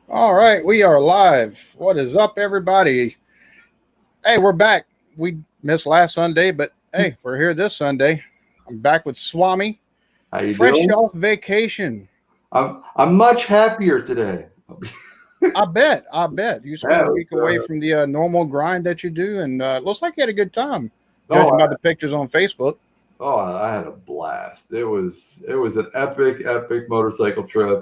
All right, we are live. What is up, everybody? Hey, we're back. We missed last Sunday, but hey, we're here this Sunday. I'm back with Swami, How you fresh doing? off vacation. I'm much happier today. I bet. You Yeah, spent a week away from the normal grind that you do, and it looks like you had a good time, oh, judging by the pictures on Facebook. I had a blast. It was an epic motorcycle trip.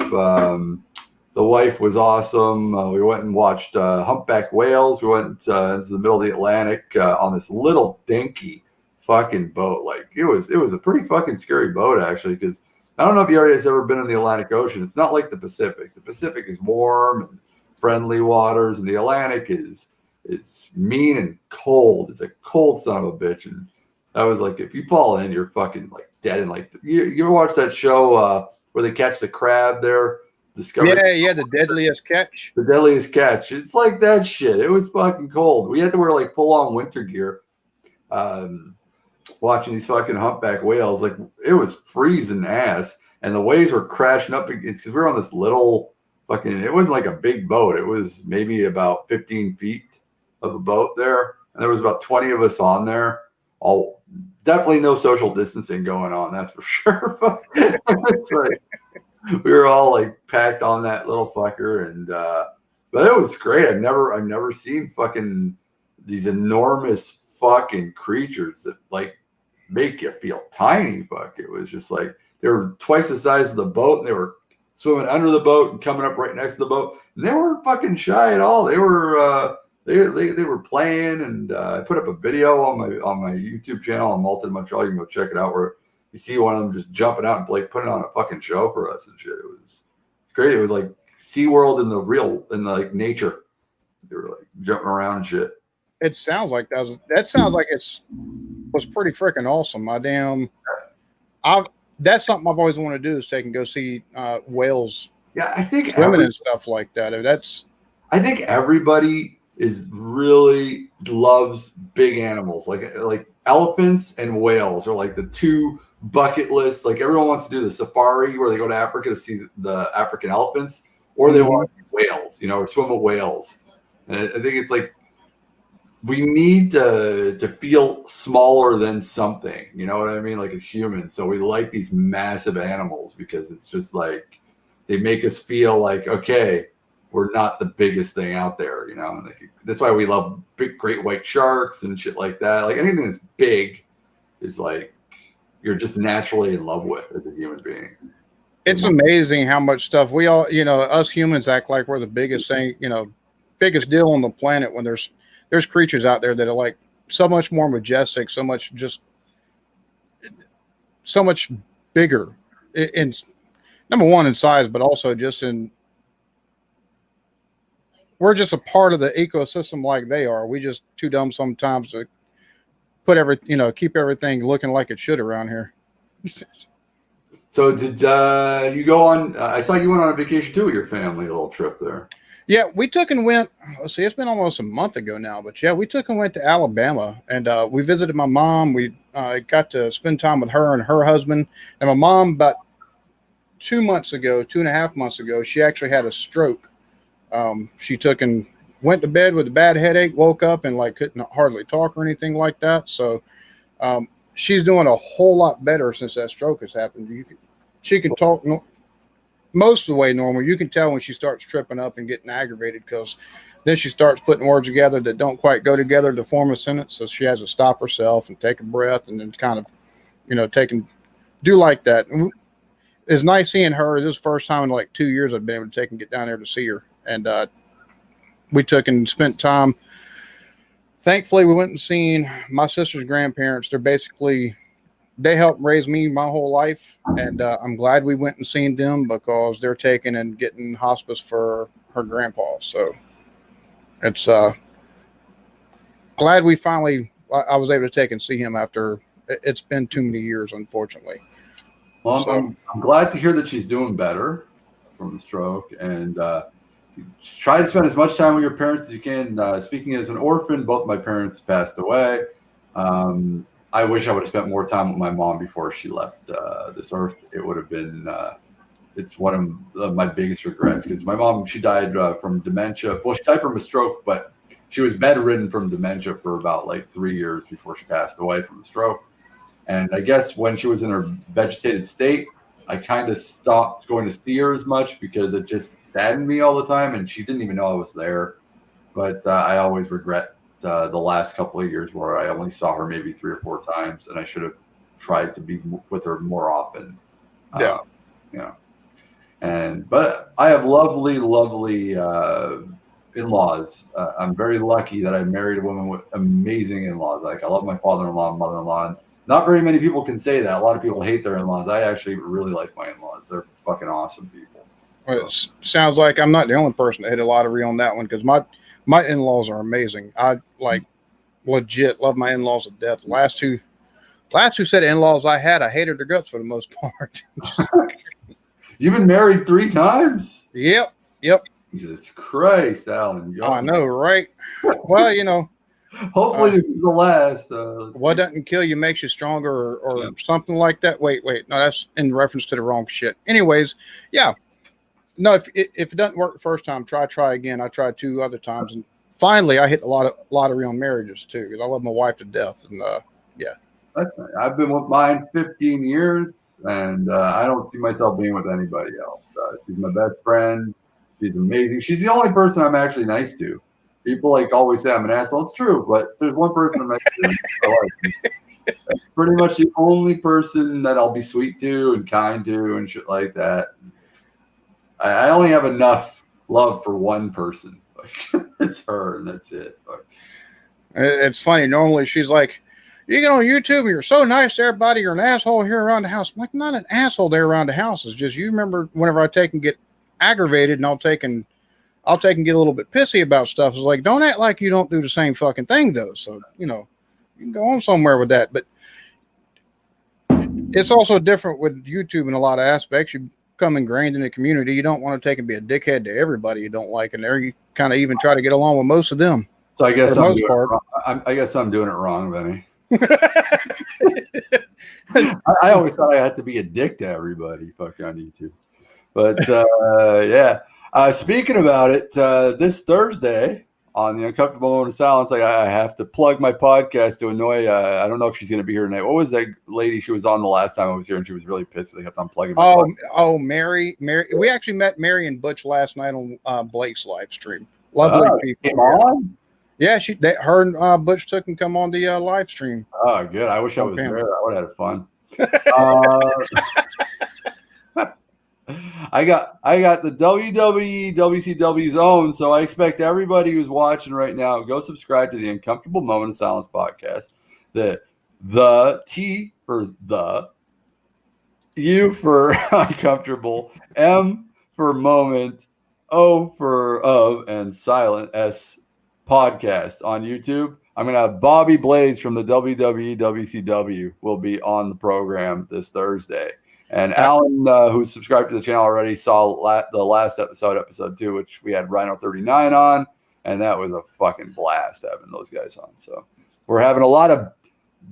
The wife was awesome. We went and watched humpback whales. We went into the middle of the Atlantic on this little dinky fucking boat. Like it was a pretty fucking scary boat actually, because I don't know if you guys ever been in the Atlantic Ocean. It's not like the Pacific. The Pacific is warm and friendly waters, and the Atlantic is mean and cold. It's a cold son of a bitch. And I was like, if you fall in, you're fucking like dead. And like, you ever watch that show where they catch the crab there? Discovery, Yeah, the deadliest catch. the deadliest catch. It's like that shit. It was fucking cold. We had to wear like full on winter gear. Um, Watching these fucking humpback whales, like it was freezing ass, and the waves were crashing up against because we were on this little fucking. It wasn't like a big boat. It was maybe about 15 feet of a boat there, and there was about 20 of us on there. All definitely no social distancing going on. That's for sure. It's like we were all like packed on that little fucker, and but it was great. I've never seen fucking these enormous fucking creatures that like make you feel tiny. Fuck, it was just like they were twice the size of the boat, and they were swimming under the boat and coming up right next to the boat, and they weren't fucking shy at all. They were they were playing, and I put up a video on my YouTube channel on Malted, Montreal. You can go check it out where you see one of them just jumping out and like putting on a fucking show for us and shit. It was great. It was like SeaWorld in the like nature. They were like jumping around and shit. It sounds like that sounds like was pretty freaking awesome. I that's something I've always wanted to do is take and go see whales Yeah, swimming and stuff like that. That's I think everybody is really loves big animals, like elephants and whales are like the two bucket lists. Like everyone wants to do the safari where they go to Africa to see the African elephants, or they mhm. want to see whales, or swim with whales. And I think it's like we need to feel smaller than something. You know what I mean? Like as humans, so we like these massive animals because it's just like they make us feel like okay, we're not the biggest thing out there. And that's why we love big, great white sharks and shit like that. Like anything that's big is like you're just naturally in love with as a human being. It's amazing how much stuff we all, us humans act like we're the biggest thing, biggest deal on the planet when there's creatures out there that are like so much more majestic, so much bigger in number one in size, but also just in we're just a part of the ecosystem like they are. We just too dumb sometimes to keep everything looking like it should around here. So did you go on? I saw you went on a vacation too with your family, a little trip there. Yeah, we took and went. Let's see, it's been almost a month ago now, but yeah, we took and went to Alabama, and we visited my mom. We got to spend time with her and her husband. And my mom, about 2 months ago, 2.5 months ago, she actually had a stroke. She took and went to bed with a bad headache, woke up and like couldn't hardly talk or anything like that. So she's doing a whole lot better since that stroke has happened. She can talk most of the way normal. You can tell when she starts tripping up and getting aggravated because then she starts putting words together that don't quite go together to form a sentence. So she has to stop herself and take a breath and then kind of, take and do like that. And it's nice seeing her. This is the first time in like 2 years I've been able to take and get down there to see her. And we took and spent time. Thankfully, we went and seen my sister's grandparents. They helped raise me my whole life, and I'm glad we went and seen them because they're taking and getting hospice for her grandpa. So it's glad we finally I was able to take and see him after it's been too many years, unfortunately. Well, So I'm glad to hear that she's doing better from the stroke, and try to spend as much time with your parents as you can. Speaking as an orphan, both my parents passed away. I wish I would have spent more time with my mom before she left this earth. It would have been it's one of my biggest regrets because my mom, she died from dementia. Well, she died from a stroke, but she was bedridden from dementia for about like 3 years before she passed away from the stroke. And I guess when she was in her vegetated state, I kind of stopped going to see her as much because it just saddened me all the time. And she didn't even know I was there. But I always regret the last couple of years where I only saw her maybe 3 or 4 times, and I should have tried to be with her more often. Yeah. You know. But I have lovely, lovely in-laws. I'm very lucky that I married a woman with amazing in-laws. Like I love my father-in-law and mother-in-law. And not very many people can say that. A lot of people hate their in-laws. I actually really like my in-laws. They're fucking awesome people. Well, it sounds like I'm not the only person that hit a lottery on that one because my in-laws are amazing. I like legit love my in-laws to death. Last two set of in-laws I had, I hated their guts for the most part. You've been married 3 times? Yep. Jesus Christ, Alan. Oh, I know, right? Well, you know. Hopefully this is the last. What doesn't kill you makes you stronger or something like that. Wait. No, that's in reference to the wrong shit. Anyways, yeah. No, if it doesn't work the first time, try again. I tried 2 other times, and finally I hit a lot of lottery on marriages too because I love my wife to death, and yeah. That's nice. I've been with mine 15 years, and I don't see myself being with anybody else. She's my best friend. She's amazing. She's the only person I'm actually nice to. People like always say I'm an asshole. It's true, but there's one person I'm nice to. That's pretty much the only person that I'll be sweet to and kind to and shit like that. I only have enough love for one person. It's her, and that's it. It's funny. Normally she's like, you get on YouTube and you're so nice to everybody. You're an asshole here around the house. I'm like, not an asshole there around the house. It's just you remember whenever I take and get aggravated and I'll take and get a little bit pissy about stuff. It's like, don't act like you don't do the same fucking thing though. So, you know, you can go on somewhere with that. But it's also different with YouTube in a lot of aspects. You become ingrained in the community. You don't want to take and be a dickhead to everybody you don't like. And there you kind of even try to get along with most of them. So I guess I'm doing it wrong. I guess I'm doing it wrong, Benny. I always thought I had to be a dick to everybody fucking on YouTube. But yeah. Speaking about it, this Thursday on the Uncomfortable Moment of Silence, I have to plug my podcast to annoy. I don't know if she's going to be here tonight. What was that lady? She was on the last time I was here, and she was really pissed. They kept on plugging. Mary. We actually met Mary and Butch last night on Blake's live stream. Lovely people. Came on? Yeah, her and Butch took and come on the live stream. Oh, good. I wish I was there. I would have had fun. I got the WWE WCW zone, so I expect everybody who's watching right now go subscribe to the Uncomfortable Moment of Silence podcast. The T for the, U for uncomfortable, M for moment, O for of, and silent S podcast on YouTube. I'm going to have Bobby Blaze from the WWE WCW will be on the program this Thursday. And Alan, who's subscribed to the channel already, saw the last episode 2, which we had Rhino 39 on. And that was a fucking blast having those guys on. So we're having a lot of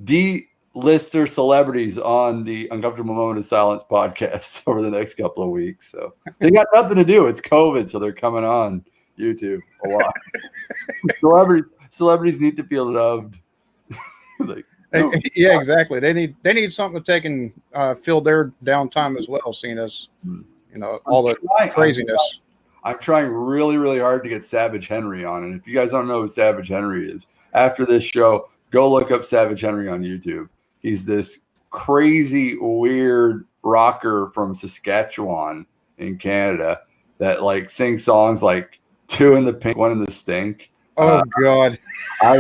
D-lister celebrities on the Uncomfortable Moment of Silence podcast over the next couple of weeks. So they got nothing to do. It's COVID, so they're coming on YouTube a lot. Celebrities need to feel loved. Yeah, exactly. They need something to take and fill their downtime as well, seeing as all the craziness. I'm trying really, really hard to get Savage Henry on. And if you guys don't know who Savage Henry is, after this show, go look up Savage Henry on YouTube. He's this crazy, weird rocker from Saskatchewan in Canada that like sings songs like 2 in the Pink, 1 in the Stink. Oh God. I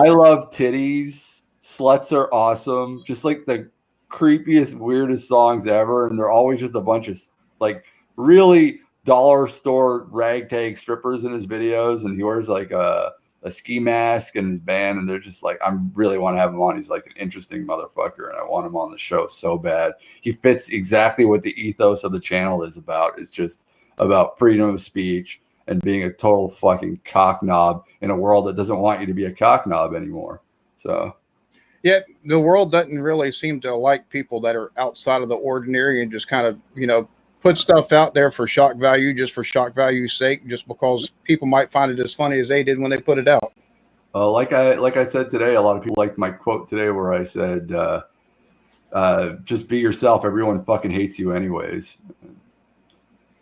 love titties. Sluts are awesome. Just like the creepiest, weirdest songs ever. And they're always just a bunch of like really dollar store ragtag strippers in his videos. And he wears like a ski mask and his band. And they're just like, I really want to have him on. He's like an interesting motherfucker. And I want him on the show so bad. He fits exactly what the ethos of the channel is about. It's just about freedom of speech and being a total fucking cock knob in a world that doesn't want you to be a cock knob anymore. So Yet the world doesn't really seem to like people that are outside of the ordinary and just kind of, put stuff out there for shock value, just for shock value's sake, just because people might find it as funny as they did when they put it out. Like I said today, a lot of people liked my quote today where I said, just be yourself. Everyone fucking hates you anyways.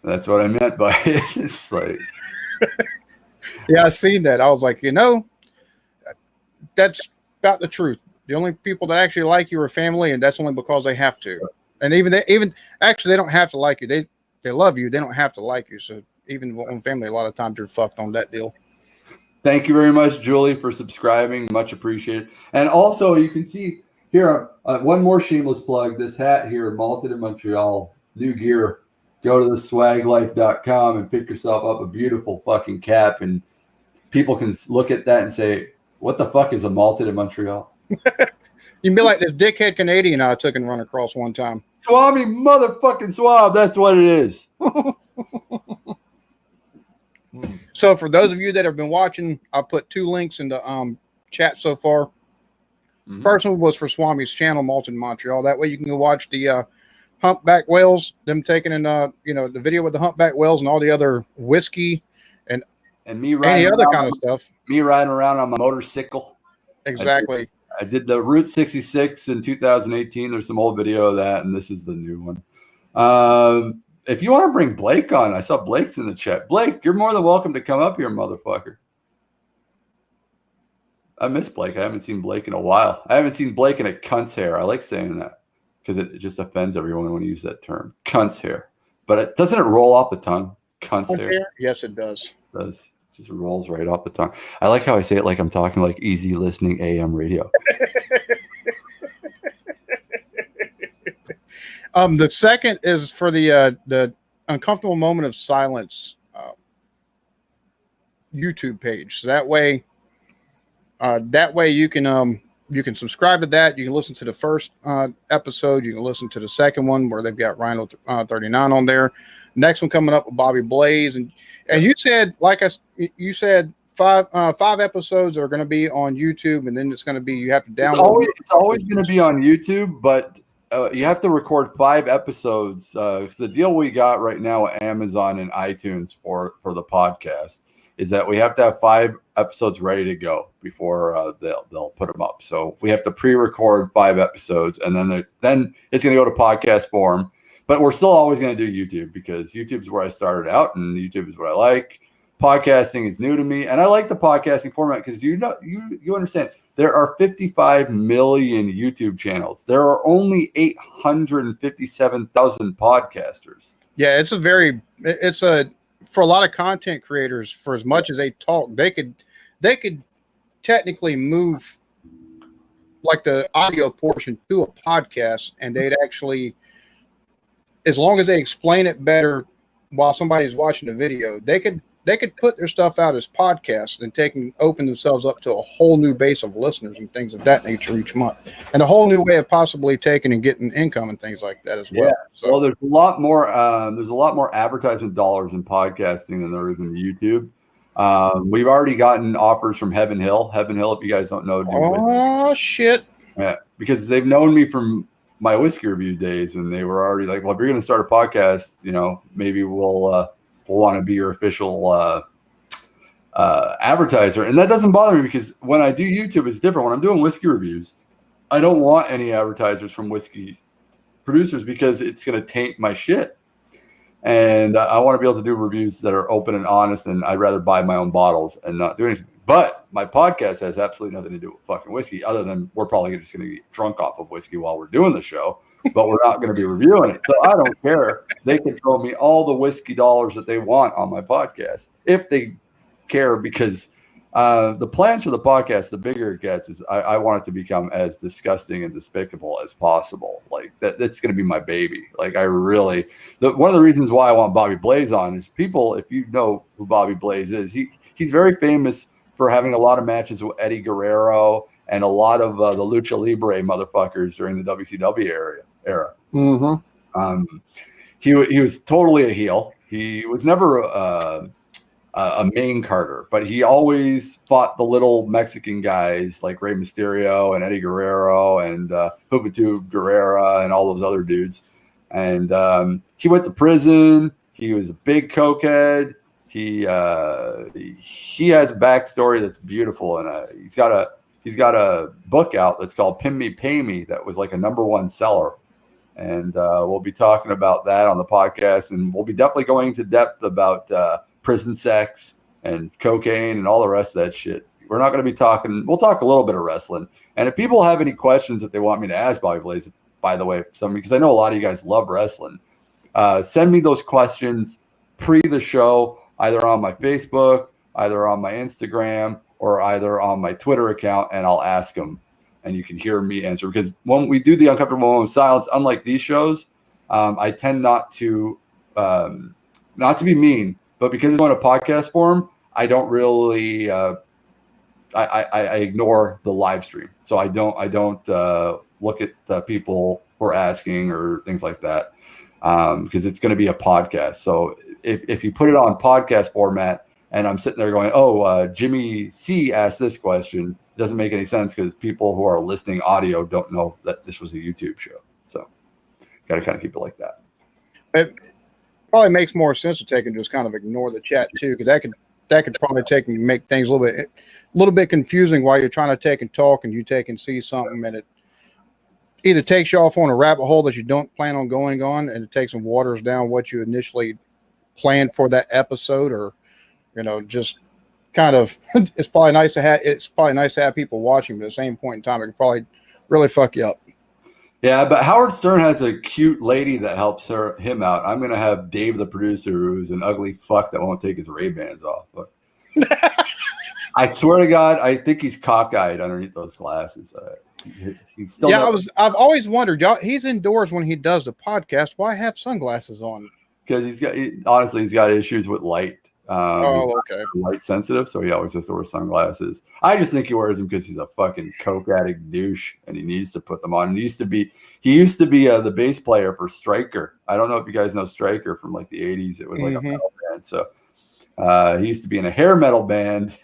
That's what I meant by it. It's like, yeah, I seen that. I was like, that's about the truth. The only people that actually like you are family, and that's only because they have to. And even actually, they don't have to like you. They love you. They don't have to like you. So even on family, a lot of times you're fucked on that deal. Thank you very much, Julie, for subscribing. Much appreciated. And also, you can see here one more shameless plug. This hat here, Malted in Montreal, new gear. Go to the swaglife.com and pick yourself up a beautiful fucking cap, and people can look at that and say, "What the fuck is a Malted in Montreal?" You can be like this dickhead Canadian I took and run across one time. Swami motherfucking Swab. That's what it is. So for those of you that have been watching, I put 2 links in the chat so far. Mm-hmm. First one was for Swami's channel, Malted in Montreal. That way you can go watch the humpback whales, them taking in the video with the humpback whales and all the other whiskey and me riding any other kind of stuff. Me riding around on my motorcycle. Exactly. I did the Route 66 in 2018. There's some old video of that, and this is the new one. If you want to bring Blake on, I saw Blake's in the chat. Blake, you're more than welcome to come up here, motherfucker. I miss Blake. I haven't seen Blake in a while. I haven't seen Blake in a cunt's hair. I like saying that because it just offends everyone when you use that term, cunt's hair. But doesn't it roll off the tongue? Cunt's hair? Yes, it does. It does. Just rolls right off the tongue. I like how I say it like I'm talking like easy listening AM radio. The second is for the Uncomfortable Moment of Silence YouTube page. So that way you can subscribe to that. You can listen to the first episode. You can listen to the second one where they've got Rhino 39 on there. Next one coming up with Bobby Blaze, and you said you said five episodes are going to be on YouTube, and then it's going to be you have to download. It's always going to be on YouTube, but you have to record 5 episodes. Because the deal we got right now with Amazon and iTunes for the podcast is that we have to have 5 episodes ready to go before they'll put them up. So we have to pre-record 5 episodes, and then it's going to go to podcast form. But we're still always going to do YouTube because YouTube is where I started out, and YouTube is what I like. Podcasting is new to me, and I like the podcasting format because you understand there are 55 million YouTube channels. There are only 857,000 podcasters. Yeah, for a lot of content creators, for as much as they talk, they could technically move like the audio portion to a podcast, and they'd actually, as long as they explain it better while somebody's watching the video, they could put their stuff out as podcasts and open themselves up to a whole new base of listeners and things of that nature each month, and a whole new way of possibly taking and getting income and things like that as well. Yeah. So, well, there's a lot more advertisement dollars in podcasting than there is in YouTube. We've already gotten offers from Heaven Hill. Heaven Hill, if you guys don't know, shit. Yeah, because they've known me from my whiskey review days, and they were already like, well, if you're going to start a podcast, maybe we'll want to be your official advertiser. And that doesn't bother me because when I do YouTube, it's different. When I'm doing whiskey reviews, I don't want any advertisers from whiskey producers because it's going to taint my shit. And I want to be able to do reviews that are open and honest, and I'd rather buy my own bottles and not do anything. But my podcast has absolutely nothing to do with fucking whiskey, other than we're probably just going to get drunk off of whiskey while we're doing the show, but we're not going to be reviewing it. So I don't care. They can throw me all the whiskey dollars that they want on my podcast if they care, because the plans for the podcast, the bigger it gets, is I want it to become as disgusting and despicable as possible. Like that's going to be my baby. Like one of the reasons why I want Bobby Blaze on is people, if you know who Bobby Blaze is, he's very famous for having a lot of matches with Eddie Guerrero and a lot of the Lucha Libre motherfuckers during the WCW era. Mm-hmm. He was totally a heel. He was never a main Carter, but he always fought the little Mexican guys like Rey Mysterio and Eddie Guerrero and Juventud Guerrera and all those other dudes. And he went to prison. He was a big cokehead. He has a backstory that's beautiful, and he's got a book out that's called Pin Me Pay Me that was like a #1 seller. And we'll be talking about that on the podcast, and we'll be definitely going into depth about prison sex and cocaine and all the rest of that shit. We're not going to be talking. We'll talk a little bit of wrestling, and if people have any questions that they want me to ask Bobby Blaze, by the way, because I know a lot of you guys love wrestling, send me those questions pre the show, either on my Facebook, either on my Instagram, or either on my Twitter account, and I'll ask them. And you can hear me answer, because when we do the Uncomfortable Moment of Silence, unlike these shows, I tend not to be mean, but because it's on a podcast form, I don't really I ignore the live stream, so I don't look at people who are asking or things like that, because it's going to be a podcast. So if you put it on podcast format and I'm sitting there going, oh, Jimmy C asked this question, it doesn't make any sense, because people who are listening audio don't know that this was a YouTube show. So got to kind of keep it like that. It probably makes more sense to take and just kind of ignore the chat too, because that could probably take and make things a little bit confusing while you're trying to take and talk, and you take and see something, and it either takes you off on a rabbit hole that you don't plan on going on, and it takes and waters down what you initially planned for that episode, or just kind of it's probably nice to have people watching, but at the same point in time, it could probably really fuck you up. Yeah, but Howard Stern has a cute lady that helps him out. I'm gonna have Dave, the producer, who's an ugly fuck that won't take his Ray-Bans off. But I swear to God, I think he's cockeyed underneath those glasses. He's still I've always wondered. He's indoors when he does the podcast. Why have sunglasses on? Because he's got issues with light. Okay. Light sensitive, so he always has to wear sunglasses. I just think he wears them because he's a fucking coke addict douche, and he needs to put them on. He used to be the bass player for Stryker. I don't know if you guys know Stryker from like the 80s. It was like a metal band. So he used to be in a hair metal band,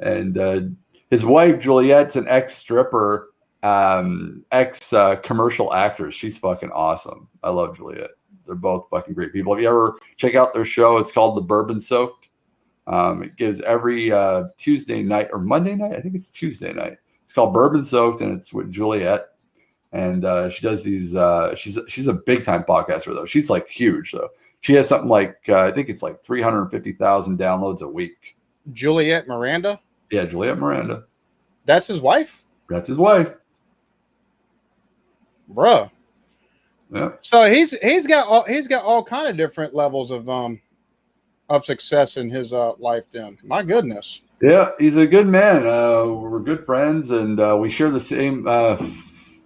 and his wife Juliet's an ex-stripper, ex-commercial actress. She's fucking awesome. I love Juliet. They're both fucking great people. If you ever check out their show, it's called The Bourbon Soaked. It gives every Tuesday night or Monday night. I think it's Tuesday night. It's called Bourbon Soaked, and it's with Juliet. And she does these. She's a big time podcaster though. She's like huge though. She has something like I think it's like 350,000 downloads a week. Juliet Miranda. Yeah, Juliet Miranda. That's his wife. That's his wife. Bruh. Yeah. So he's got all kind of different levels of success in his life. Then, my goodness. Yeah, he's a good man. We're good friends, and we share the same.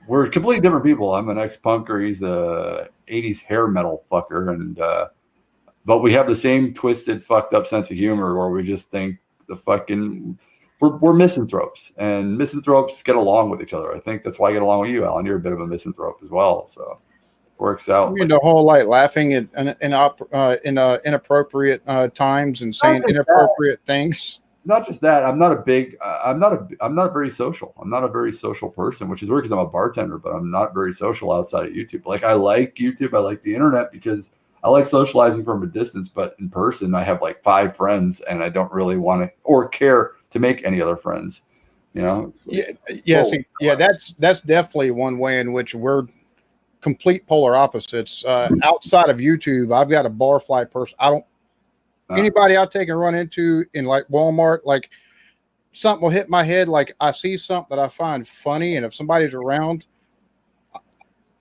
We're completely different people. I'm an ex-punker. He's a '80s hair metal fucker, and but we have the same twisted, fucked up sense of humor, where we just think we're misanthropes, and misanthropes get along with each other. I think that's why I get along with you, Alan. You're a bit of a misanthrope as well, so. Works out. The whole laughing at in inappropriate times and saying inappropriate things. Not just that. I'm not very social. I'm not a very social person, which is weird because I'm a bartender, but I'm not very social outside of YouTube. Like I like YouTube. I like the internet because I like socializing from a distance, but in person I have like 5 friends and I don't really want to or care to make any other friends. That's definitely one way in which we're complete polar opposites. Outside of YouTube, I've got a barfly person. Anybody I take and run into in like Walmart, like something will hit my head. Like I see something that I find funny, and if somebody's around,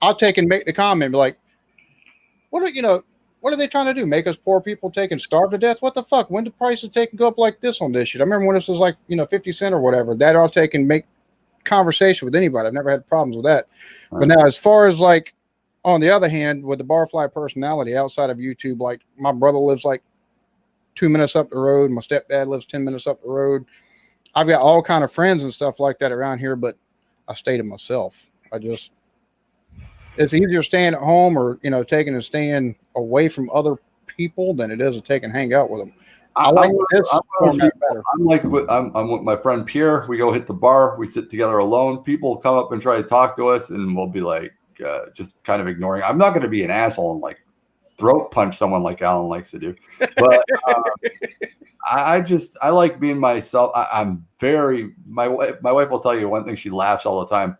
I'll take and make the comment, be like, what are they trying to do? Make us poor people take and starve to death? What the fuck? When did prices take and go up like this on this shit? I remember when this was like, 50 cents or whatever. That I'll take and make conversation with anybody. I've never had problems with that. Right. But now, as far as like, on the other hand, with the barfly personality outside of YouTube, like my brother lives like 2 minutes up the road. My stepdad lives 10 minutes up the road. I've got all kind of friends and stuff like that around here, but I stay to myself. It's easier staying at home or, taking and staying away from other people than it is to take and hang out with them. I I'm like one this of those format people. better. I'm with my friend Pierre. We go hit the bar. We sit together alone. People come up and try to talk to us, and we'll be like, just kind of ignoring. I'm not going to be an asshole and like throat punch someone like Alan likes to do, but I like being myself. I'm very my wife will tell you one thing. She laughs all the time.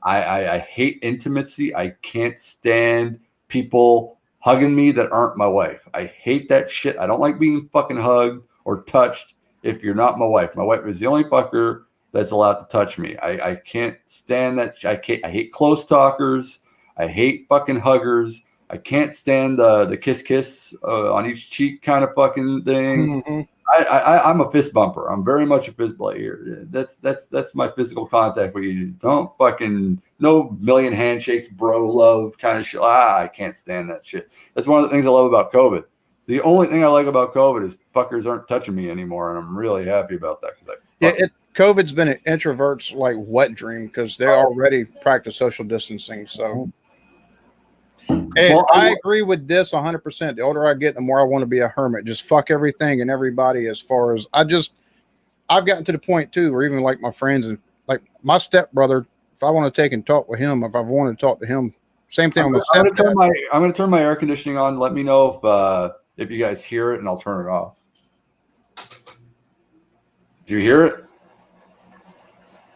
I hate intimacy. I can't stand people hugging me that aren't my wife. I hate that shit. I don't like being fucking hugged or touched if you're not my wife. My wife is the only fucker that's allowed to touch me. I can't stand that. I hate close talkers. I hate fucking huggers. I can't stand the kiss on each cheek kind of fucking thing. Mm-hmm. I'm a fist bumper. I'm very much a fist player. That's my physical contact with you. Don't fucking no million handshakes, bro, love kind of shit. I can't stand that shit. That's one of the things I love about COVID. The only thing I like about COVID is fuckers aren't touching me anymore, and I'm really happy about that because COVID's been an introvert's like wet dream because they already practice social distancing. So, and I agree with this 100%. The older I get, the more I want to be a hermit. Just fuck everything and everybody. As far as I've gotten to the point too, where even like my friends and like my stepbrother, if I want to take and talk with him, if I want to talk to him, same thing. I'm going to turn my air conditioning on. Let me know if you guys hear it, and I'll turn it off. Do you hear it?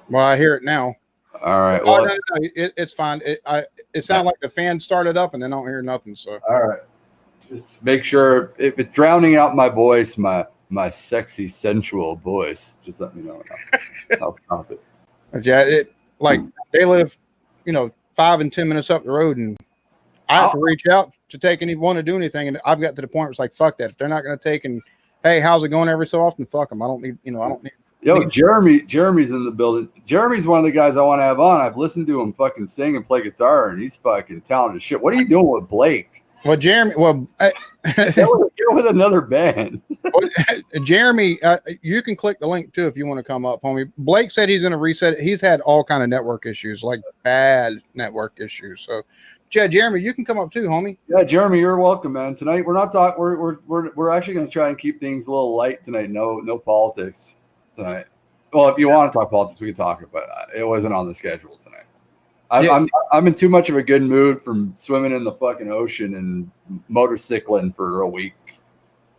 Well, I hear it now. All right. Well, no. It's fine. It sounded like the fan started up, and then I don't hear nothing. So, all right. Just make sure if it's drowning out my voice, my sexy, sensual voice, just let me know. I'll stop it. But yeah, they live, 5 and 10 minutes up the road, and I have to reach out to want to do anything, and I've got to the point where it's like, fuck that. If they're not going to take and, hey, how's it going every so often? Fuck them. I don't need. Yo, Jeremy's in the building. Jeremy's one of the guys I want to have on. I've listened to him fucking sing and play guitar, and he's fucking talented as shit. What are you doing with Blake? Well, Jeremy, get with another band. Jeremy, you can click the link too if you want to come up, homie. Blake said he's going to reset it. He's had all kind of network issues, like bad network issues. So, yeah, Jeremy, you can come up too, homie. Yeah, Jeremy, you're welcome, man. Tonight we're not talking. We're actually going to try and keep things a little light tonight. No politics tonight. Well, if you want to talk politics, we can talk, but it wasn't on the schedule tonight. I'm in too much of a good mood from swimming in the fucking ocean and motorcycling for a week,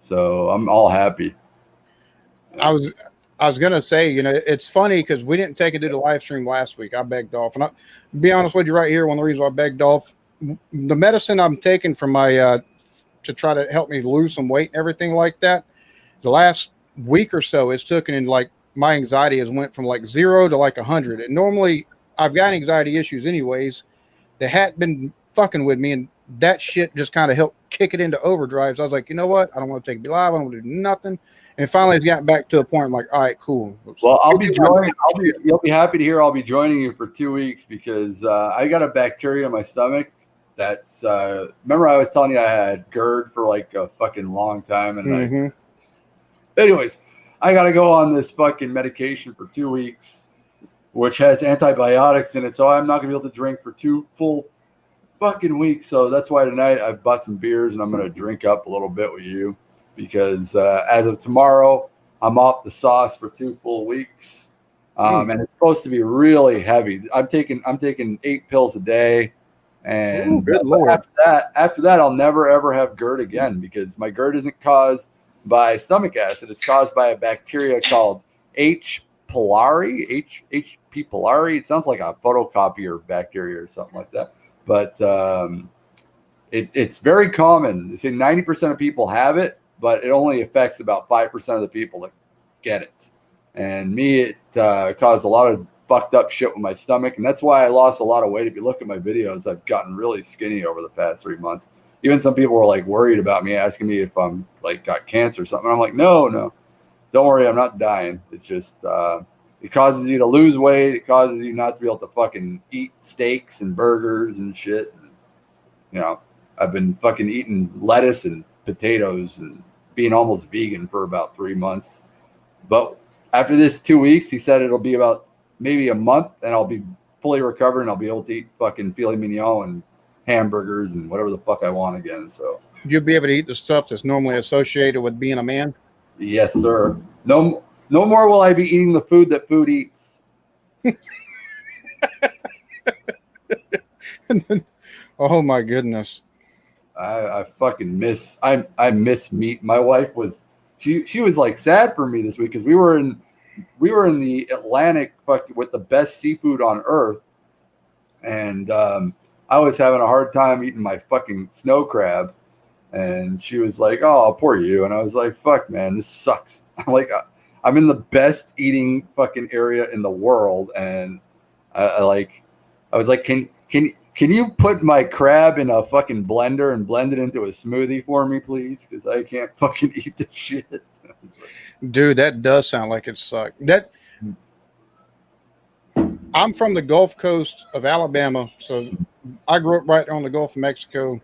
so I'm all happy. I was gonna say, it's funny because we didn't take it to the live stream last week. I begged off, and I'll be honest with you right here. One of the reasons I begged off, the medicine I'm taking for my to try to help me lose some weight and everything like that. The last week or so, it's taken in like my anxiety has went from like 0 to like 100, and normally I've got anxiety issues anyways. They hadn't been fucking with me, and that shit just kind of helped kick it into overdrive. So I was like, you know what? I don't want to take it live. I don't want to do nothing. And finally, it's gotten back to a point. I'm like, all right, cool. Well, you'll be happy to hear I'll be joining you for 2 weeks because I got a bacteria in my stomach. That's remember I was telling you I had GERD for like a fucking long time, and anyways, I got to go on this fucking medication for 2 weeks, which has antibiotics in it, so I'm not gonna be able to drink for 2 full fucking weeks. So that's why tonight I bought some beers and I'm gonna drink up a little bit with you because as of tomorrow I'm off the sauce for 2 full weeks, and it's supposed to be really heavy. I'm taking 8 pills a day, and good Lord. After that I'll never ever have GERD again because my GERD isn't caused by stomach acid. It's caused by a bacteria called H. pylori. It sounds like a photocopier bacteria or something like that. But it's very common. They say 90% of people have it, but it only affects about 5% of the people that get it. And me, it caused a lot of fucked up shit with my stomach. And that's why I lost a lot of weight. If you look at my videos, I've gotten really skinny over the past 3 months. Even some people were like worried about me, asking me if I'm like got cancer or something. I'm like, no. Don't worry, I'm not dying. It's just it causes you to lose weight. It causes you not to be able to fucking eat steaks and burgers and shit. I've been fucking eating lettuce and potatoes and being almost vegan for about 3 months. But after this 2 weeks, he said it'll be about maybe a month, and I'll be fully recovered, and I'll be able to eat fucking filet mignon and hamburgers and whatever the fuck I want again. So You'll be able to eat the stuff that's normally associated with being a man. Yes, sir. No, no more will I be eating the food that food eats. Oh my goodness. I fucking miss meat. My wife was she was like sad for me this week because we were in the Atlantic fucking with the best seafood on earth, and I was having a hard time eating my fucking snow crab, and she was like, "Oh, poor you," and I was like, "Fuck, man, this sucks." I'm like, I'm in the best eating fucking area in the world, and I was like, can you put my crab in a fucking blender and blend it into a smoothie for me, please? Because I can't fucking eat this shit. I was like, Dude, that does sound like it sucked. That I'm from the Gulf Coast of Alabama, so I grew up right on the Gulf of Mexico.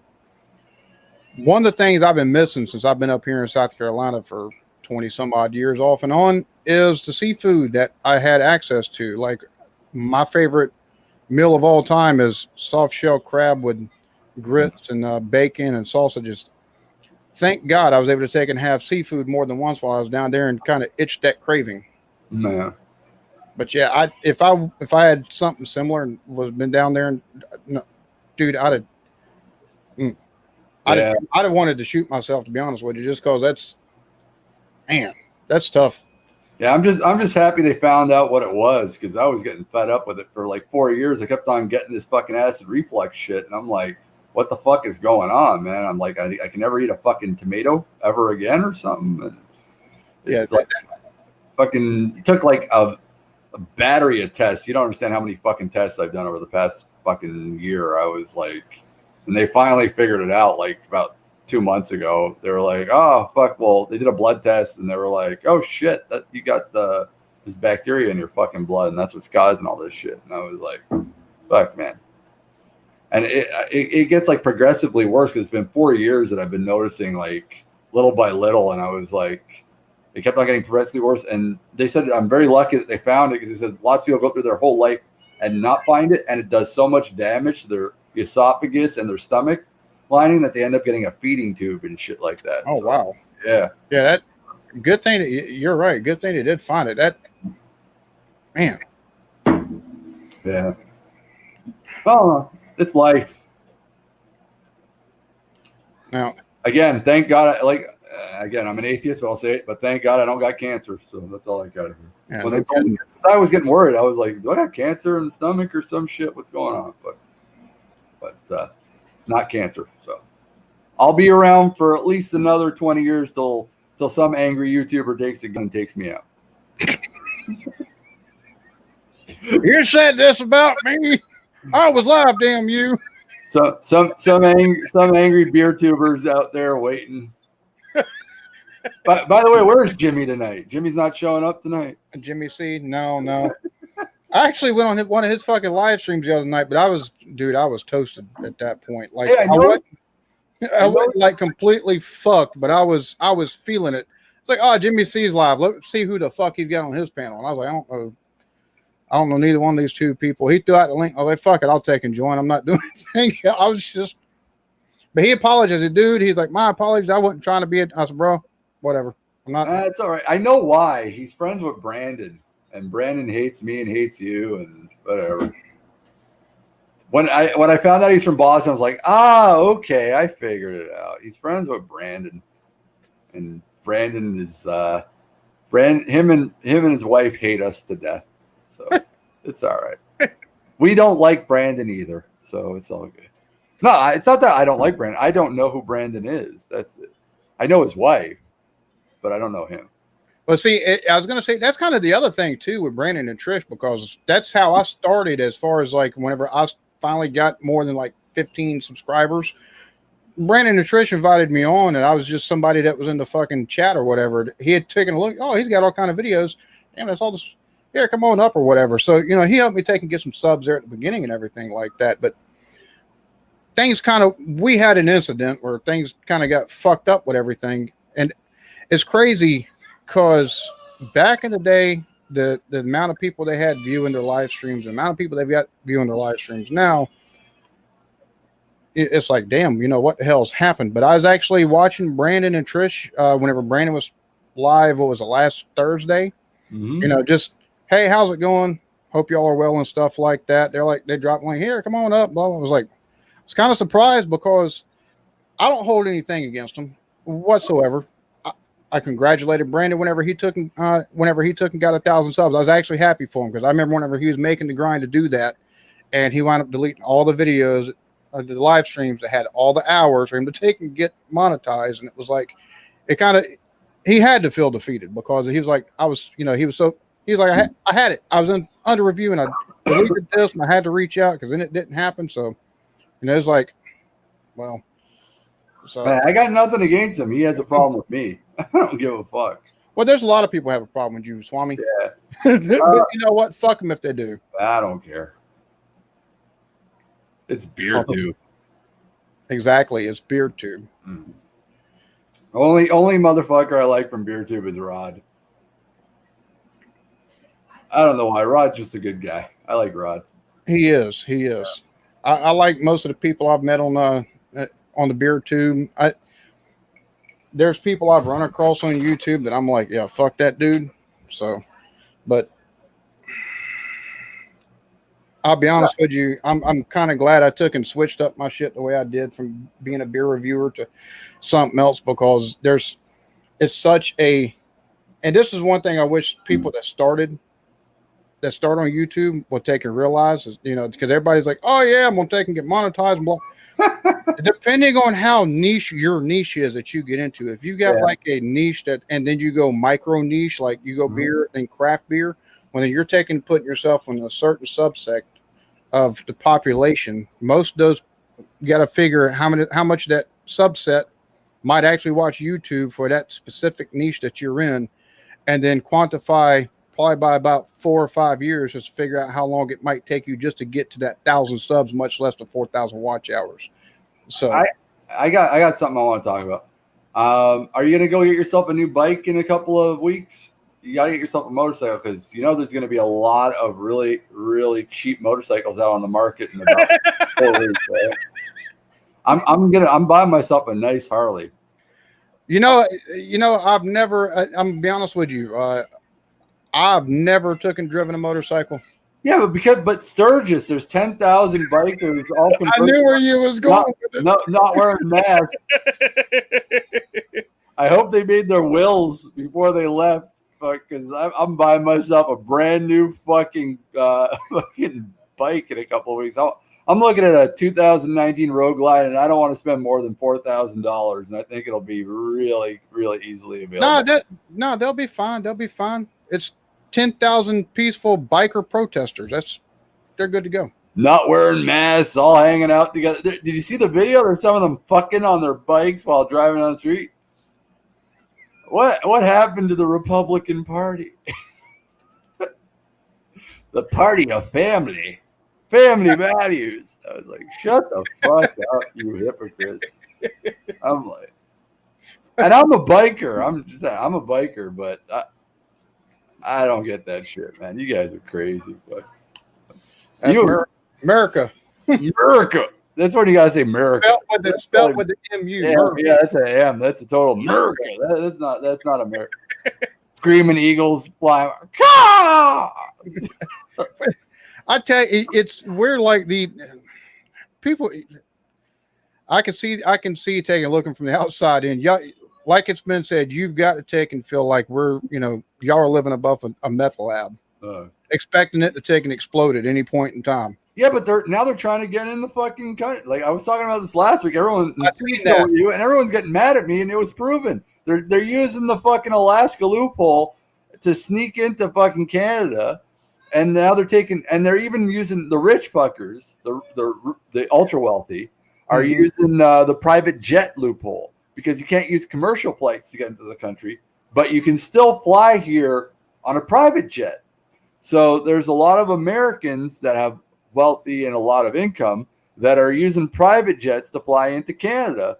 One of the things I've been missing since I've been up here in South Carolina for 20 some odd years off and on is the seafood that I had access to. Like my favorite meal of all time is soft shell crab with grits and bacon and sausages. Thank God I was able to take and have seafood more than once while I was down there and kind of itched that craving. man, But yeah, if I had something similar and was been down there and no, dude, mm, yeah, I'd have wanted to shoot myself to be honest with you, just because man, that's tough. yeah. I'm just happy they found out what it was because I was getting fed up with it for like 4 years. I kept on getting this fucking acid reflux shit, and I'm like, what the fuck is going on, man? I'm like, I can never eat a fucking tomato ever again or something. And Yeah, it's like fucking it took like a battery of tests. You don't understand how many fucking tests I've done over the past fucking year. I was like, and they finally figured it out like about 2 months ago. They were like, oh fuck, well they did a blood test and they were like, oh shit, that you got this bacteria in your fucking blood and that's what's causing all this shit. And I was like, fuck, man. And it gets like progressively worse because it's been 4 years that I've been noticing like little by little, and I was like, it kept on getting progressively worse. And they said I'm very lucky that they found it because they said lots of people go through their whole life and not find it, and it does so much damage to their esophagus and their stomach lining that they end up getting a feeding tube and shit like that. oh So wow. yeah, Yeah, that good thing that you're right. Good thing they did find it. That man. yeah. Well, it's life. Now, Again, thank God. Again, I'm an atheist, but I'll say it. But thank God I don't got cancer. So that's all I got here. yeah, When no they told me, kidding. 'cause I was getting worried. I was like, do I have cancer in the stomach or some shit? What's going on? But it's not cancer. So I'll be around for at least another 20 years till some angry YouTuber takes a gun and takes me out. You said this about me. I was live, damn you. So some angry beer tubers out there waiting. By the way, where's Jimmy tonight? Jimmy's not showing up tonight. Jimmy C. No, no. I actually went on one of his fucking live streams the other night, but I was toasted at that point. Like Hey, I noticed. I wasn't like completely fucked, but I was feeling it. It's like, oh, Jimmy C's live. Let's see who the fuck he's got on his panel. And I was like, I don't know neither one of these two people. He threw out the link. I was like, fuck it, I'll take and join. I'm not doing anything. I was just, but he apologized, dude. He's like, my apologies. I wasn't trying to be. I said, bro, whatever. I'm not. That's all right. I know why. He's friends with Brandon, and Brandon hates me and hates you, and whatever. When I found out he's from Boston, I was like, okay, I figured it out. He's friends with Brandon, and Brandon is him and his wife hate us to death. So it's all right. We don't like Brandon either, so it's all good. No, it's not that I don't like Brandon. I don't know who Brandon is. That's it. I know his wife, but I don't know him. Well, see, I was going to say that's kind of the other thing too with Brandon and Trish, because that's how I started. As far as like whenever I finally got more than like 15 subscribers, Brandon and Trish invited me on, and I was just somebody that was in the fucking chat or whatever. He had taken a look. Oh, he's got all kind of videos. Damn, that's all this. Here, come on up or whatever. So he helped me take and get some subs there at the beginning and everything like that. But we had an incident where things kind of got fucked up with everything, and it's crazy because back in the day, the amount of people they had viewing their live streams, the amount of people they've got viewing their live streams now, it's like, damn, what the hell's happened? But I was actually watching Brandon and Trish whenever Brandon was live. What was it, last Thursday? Just, hey, how's it going? Hope y'all are well and stuff like that. They dropped like, here, come on up. Blah, blah. I was like, it's kind of surprised because I don't hold anything against him whatsoever. I congratulated Brandon whenever he took and got 1,000 subs. I was actually happy for him because I remember whenever he was making the grind to do that, and he wound up deleting all the videos, the live streams that had all the hours for him to take and get monetized, and it was like, he had to feel defeated because he was like, I had it. I was under review and I deleted this and I had to reach out because then it didn't happen. So, it's like, well, so man, I got nothing against him. He has a problem with me. I don't give a fuck. Well, there's a lot of people who have a problem with you, Swami. Yeah. But you know what? Fuck them if they do. I don't care. It's beer tube. Exactly, it's beer tube. Only motherfucker I like from beer tube is Rod. I don't know why. Rod's just a good guy. I like Rod. He is. Yeah. I like most of the people I've met on the beer tube. There's people I've run across on YouTube that I'm like, yeah, fuck that dude. So, but I'll be honest with you, I'm kind of glad I took and switched up my shit the way I did from being a beer reviewer to something else because it's such a, and this is one thing I wish people that start on YouTube will take and realize is, because everybody's like, oh yeah, I'm gonna take and get monetized and blah. Depending on how niche your niche is that you get into, if you got like a niche and then you go micro niche, like you go beer and craft beer, when then you're putting yourself in a certain subsect of the population, most of those, you got to figure how much that subset might actually watch YouTube for that specific niche that you're in, and then quantify probably by about 4 or 5 years just to figure out how long it might take you just to get to that 1,000 subs, much less the 4,000 watch hours. So I got something I want to talk about. Are you gonna go get yourself a new bike in a couple of weeks? You gotta get yourself a motorcycle because there's gonna be a lot of really, really cheap motorcycles out on the market in about 4 weeks. Right? I'm buying myself a nice Harley. I've never. I'm gonna be honest with you. I've never driven a motorcycle. Yeah, but Sturgis, there's 10,000 bikers. All I knew where you was going with it. Not wearing masks. I hope they made their wills before they left, because I'm buying myself a brand new fucking bike in a couple of weeks. I'm looking at a 2019 Road Glide, and I don't want to spend more than $4,000, and I think it'll be really, really easily available. No, they'll be fine. They'll be fine. It's 10,000 peaceful biker protesters. They're good to go. Not wearing masks, all hanging out together. Did you see the video? There's some of them fucking on their bikes while driving on the street. What happened to the Republican Party? The party of family values. I was like, shut the fuck up, you hypocrite. I'm like, and I'm a biker. I'm a biker, but I don't get that shit, man. You guys are crazy. But America. America. That's what you gotta say, America. Spelled with the MU. Yeah, that's an M. That's a total America. That's not America. Screaming eagles flying. I tell you, we're like the people. I can see taking a looking from the outside in. Like it's been said, you've got to take and feel like we're, y'all are living above a meth lab, expecting it to take and explode at any point in time. Yeah, but they're trying to get in the fucking country. Like I was talking about this last week. Everyone's getting mad at me, and it was proven. They're using the fucking Alaska loophole to sneak into fucking Canada, and now they're even using the rich fuckers, the ultra wealthy, are using the private jet loophole. Because you can't use commercial flights to get into the country, but you can still fly here on a private jet. So there's a lot of Americans that have wealthy and a lot of income that are using private jets to fly into Canada.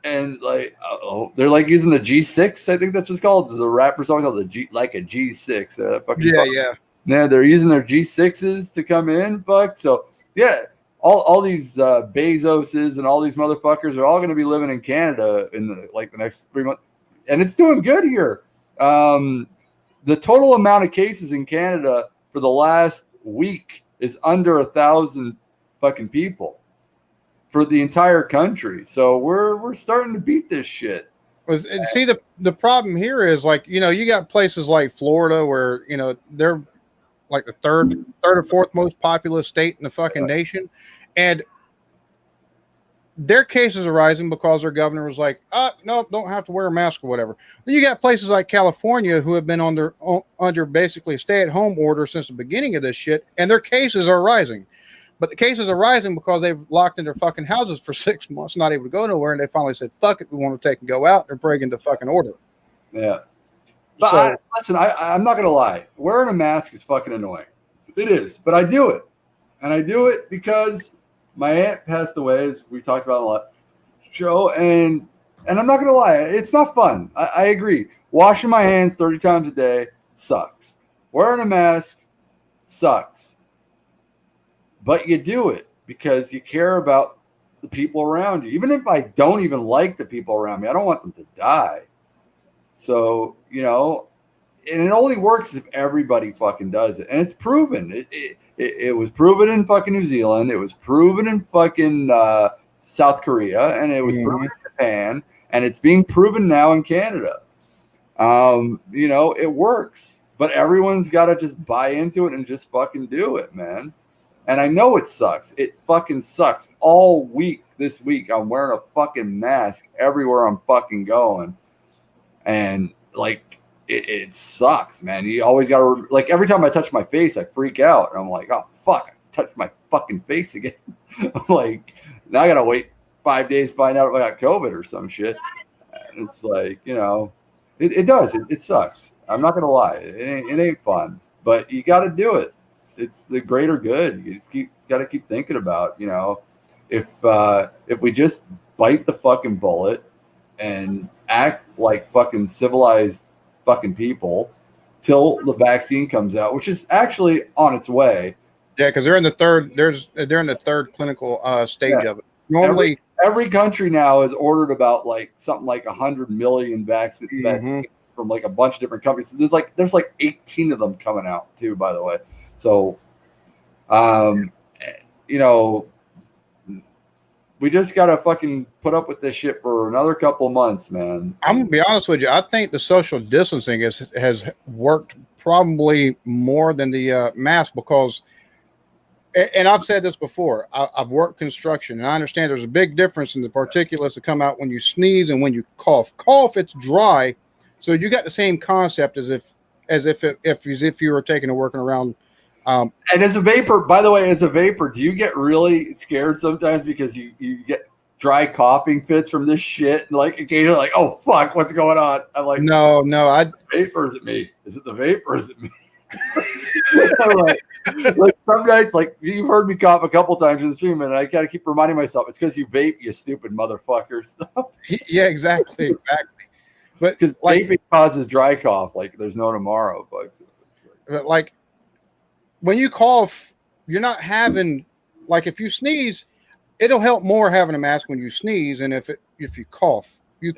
And they're like using the G6, I think that's what's called. The rapper song called a G6. Yeah. Yeah, they're using their G6s to come in, fuck. So yeah, all these Bezoses and all these motherfuckers are all going to be living in Canada in the next 3 months, and it's doing good here. The total amount of cases in Canada for the last week is under 1,000 fucking people for the entire country. So we're starting to beat this shit. See, the problem here is, like, you got places like Florida where, they're like the third or fourth most populous state in the fucking nation, and their cases are rising because their governor was like, no, don't have to wear a mask or whatever. Then you got places like California who have been under basically a stay-at-home order since the beginning of this shit, and their cases are rising. But the cases are rising because they've locked in their fucking houses for 6 months, not able to go nowhere, and they finally said, fuck it, we want to take and go out. They're breaking the fucking order. Yeah. But listen, I'm not going to lie. Wearing a mask is fucking annoying. It is, but I do it. And I do it because my aunt passed away, as we talked about a lot show, and I'm not going to lie. It's not fun. I agree. Washing my hands 30 times a day sucks. Wearing a mask sucks. But you do it because you care about the people around you. Even if I don't even like the people around me, I don't want them to die. So, and it only works if everybody fucking does it. And it's proven. It was proven in fucking New Zealand. It was proven in fucking South Korea. And it was proven in Japan. And it's being proven now in Canada. It works. But everyone's got to just buy into it and just fucking do it, man. And I know it sucks. It fucking sucks. All week this week, I'm wearing a fucking mask everywhere I'm fucking going. And, like, it sucks, man. You always got to, like, every time I touch my face, I freak out. And I'm like, oh, fuck, I touched my fucking face again. I'm like, now I got to wait 5 days to find out if I got COVID or some shit. And it's like, it does. It sucks. I'm not going to lie. It ain't fun. But you got to do it. It's the greater good. You just got to keep thinking about, if we just bite the fucking bullet and act like fucking civilized fucking people till the vaccine comes out, which is actually on its way. Yeah, because they're in the third clinical stage of it. Normally, every country now has ordered about something like 100 million vaccines from like a bunch of different companies. So there's like 18 of them coming out too, by the way. So, we just got to fucking put up with this shit for another couple of months, man. I'm going to be honest with you. I think the social distancing has worked probably more than the mask because, and I've said this before, I've worked construction, and I understand there's a big difference in the particulates that come out when you sneeze and when you cough. Cough, it's dry, so you got the same concept as if you were taking a working around. And as a vapor, by the way, do you get really scared sometimes because you get dry coughing fits from this shit? And like occasionally, like, oh fuck, what's going on? I'm like, no, vapor is it me? Is it the vapor? Is it me? like some nights, like you've heard me cough a couple times in the stream, and I gotta keep reminding myself it's because you vape, you stupid motherfuckers. Yeah, exactly. But because vaping causes dry cough, like there's no tomorrow. But like, when you cough, you're not having, like, if you sneeze, it'll help more having a mask when you sneeze. And if you cough,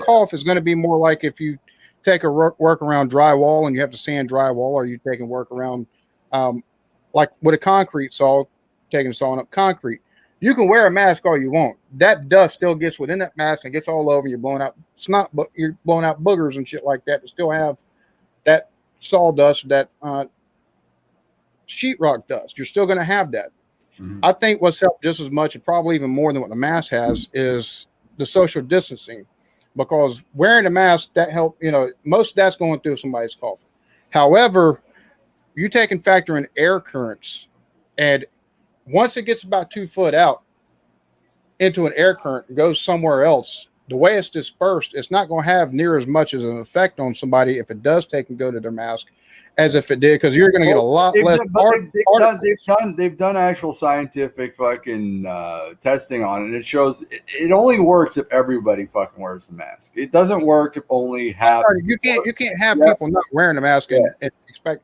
cough is going to be more like if you take a work around drywall and you have to sand drywall, or you taking work around, like with a concrete saw, sawing up concrete. You can wear a mask all you want. That dust still gets within that mask and gets all over. You're blowing out snot, but you're blowing out boogers and shit like that to still have that sawdust, that sheetrock dust. You're still going to have that. I think what's helped just as much, and probably even more than what the mask has, is the social distancing, because wearing a mask, that help, most of that's going through somebody's coughing. However, you take and factor in air currents, and once it gets about 2 foot out into an air current and goes somewhere else, the way it's dispersed, it's not going to have near as much as an effect on somebody if it does take and go to their mask as if it did, because you're going to get a lot less. They've done actual scientific fucking testing on it, and it shows it only works if everybody fucking wears the mask. It doesn't work if only half. You can't have people not wearing a mask and expect.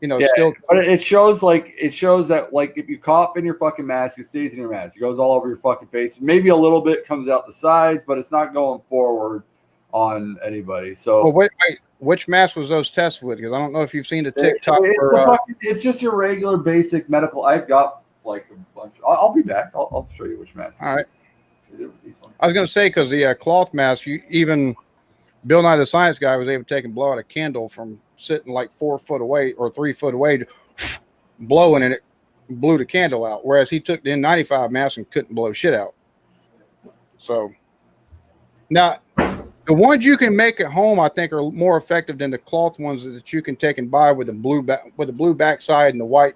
Yeah, still. but it shows that like if you cough in your fucking mask, it stays in your mask. It goes all over your fucking face. Maybe a little bit comes out the sides, but it's not going forward on anybody. So Well, wait, which mask was those tests with? Because I don't know if you've seen the TikTok. it's just your regular basic medical. I've got like a bunch. I'll be back. I'll show you which mask. All right. I was going to say because the cloth mask, even Bill Nye the Science Guy was able to take and blow out a candle from sitting like 4 foot away or 3 foot away, blowing, and it blew the candle out. Whereas he took the N95 mask and couldn't blow shit out. So now the ones you can make at home, I think, are more effective than the cloth ones that you can take and buy with the blue backside and the white.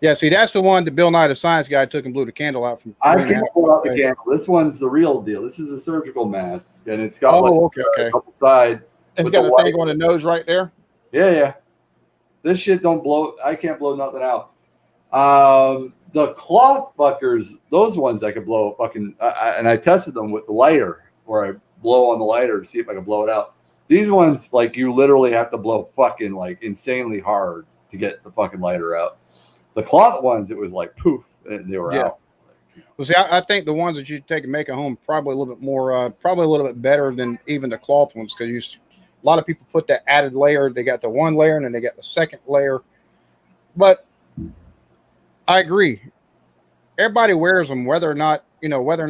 Yeah, see, that's the one that Bill Nye the Science Guy took and blew the candle out from. I can't pull out the candle. This one's the real deal. This is a surgical mask, and it's got okay. Couple side. It's got the thing on the nose right there. Yeah. This shit don't blow. I can't blow nothing out. The cloth fuckers, those ones I could blow fucking. And I tested them with the lighter, where I blow on the lighter to see if I can blow it out. These ones, like, you literally have to blow fucking like insanely hard to get the fucking lighter out. The cloth ones, it was like poof, and they were out. Well, see, I think the ones that you take and make at home probably a little bit more, probably a little bit better than even the cloth ones, because a lot of people put that added layer. They got the one layer and then they got the second layer. But I agree. Everybody wears them, whether or not you're going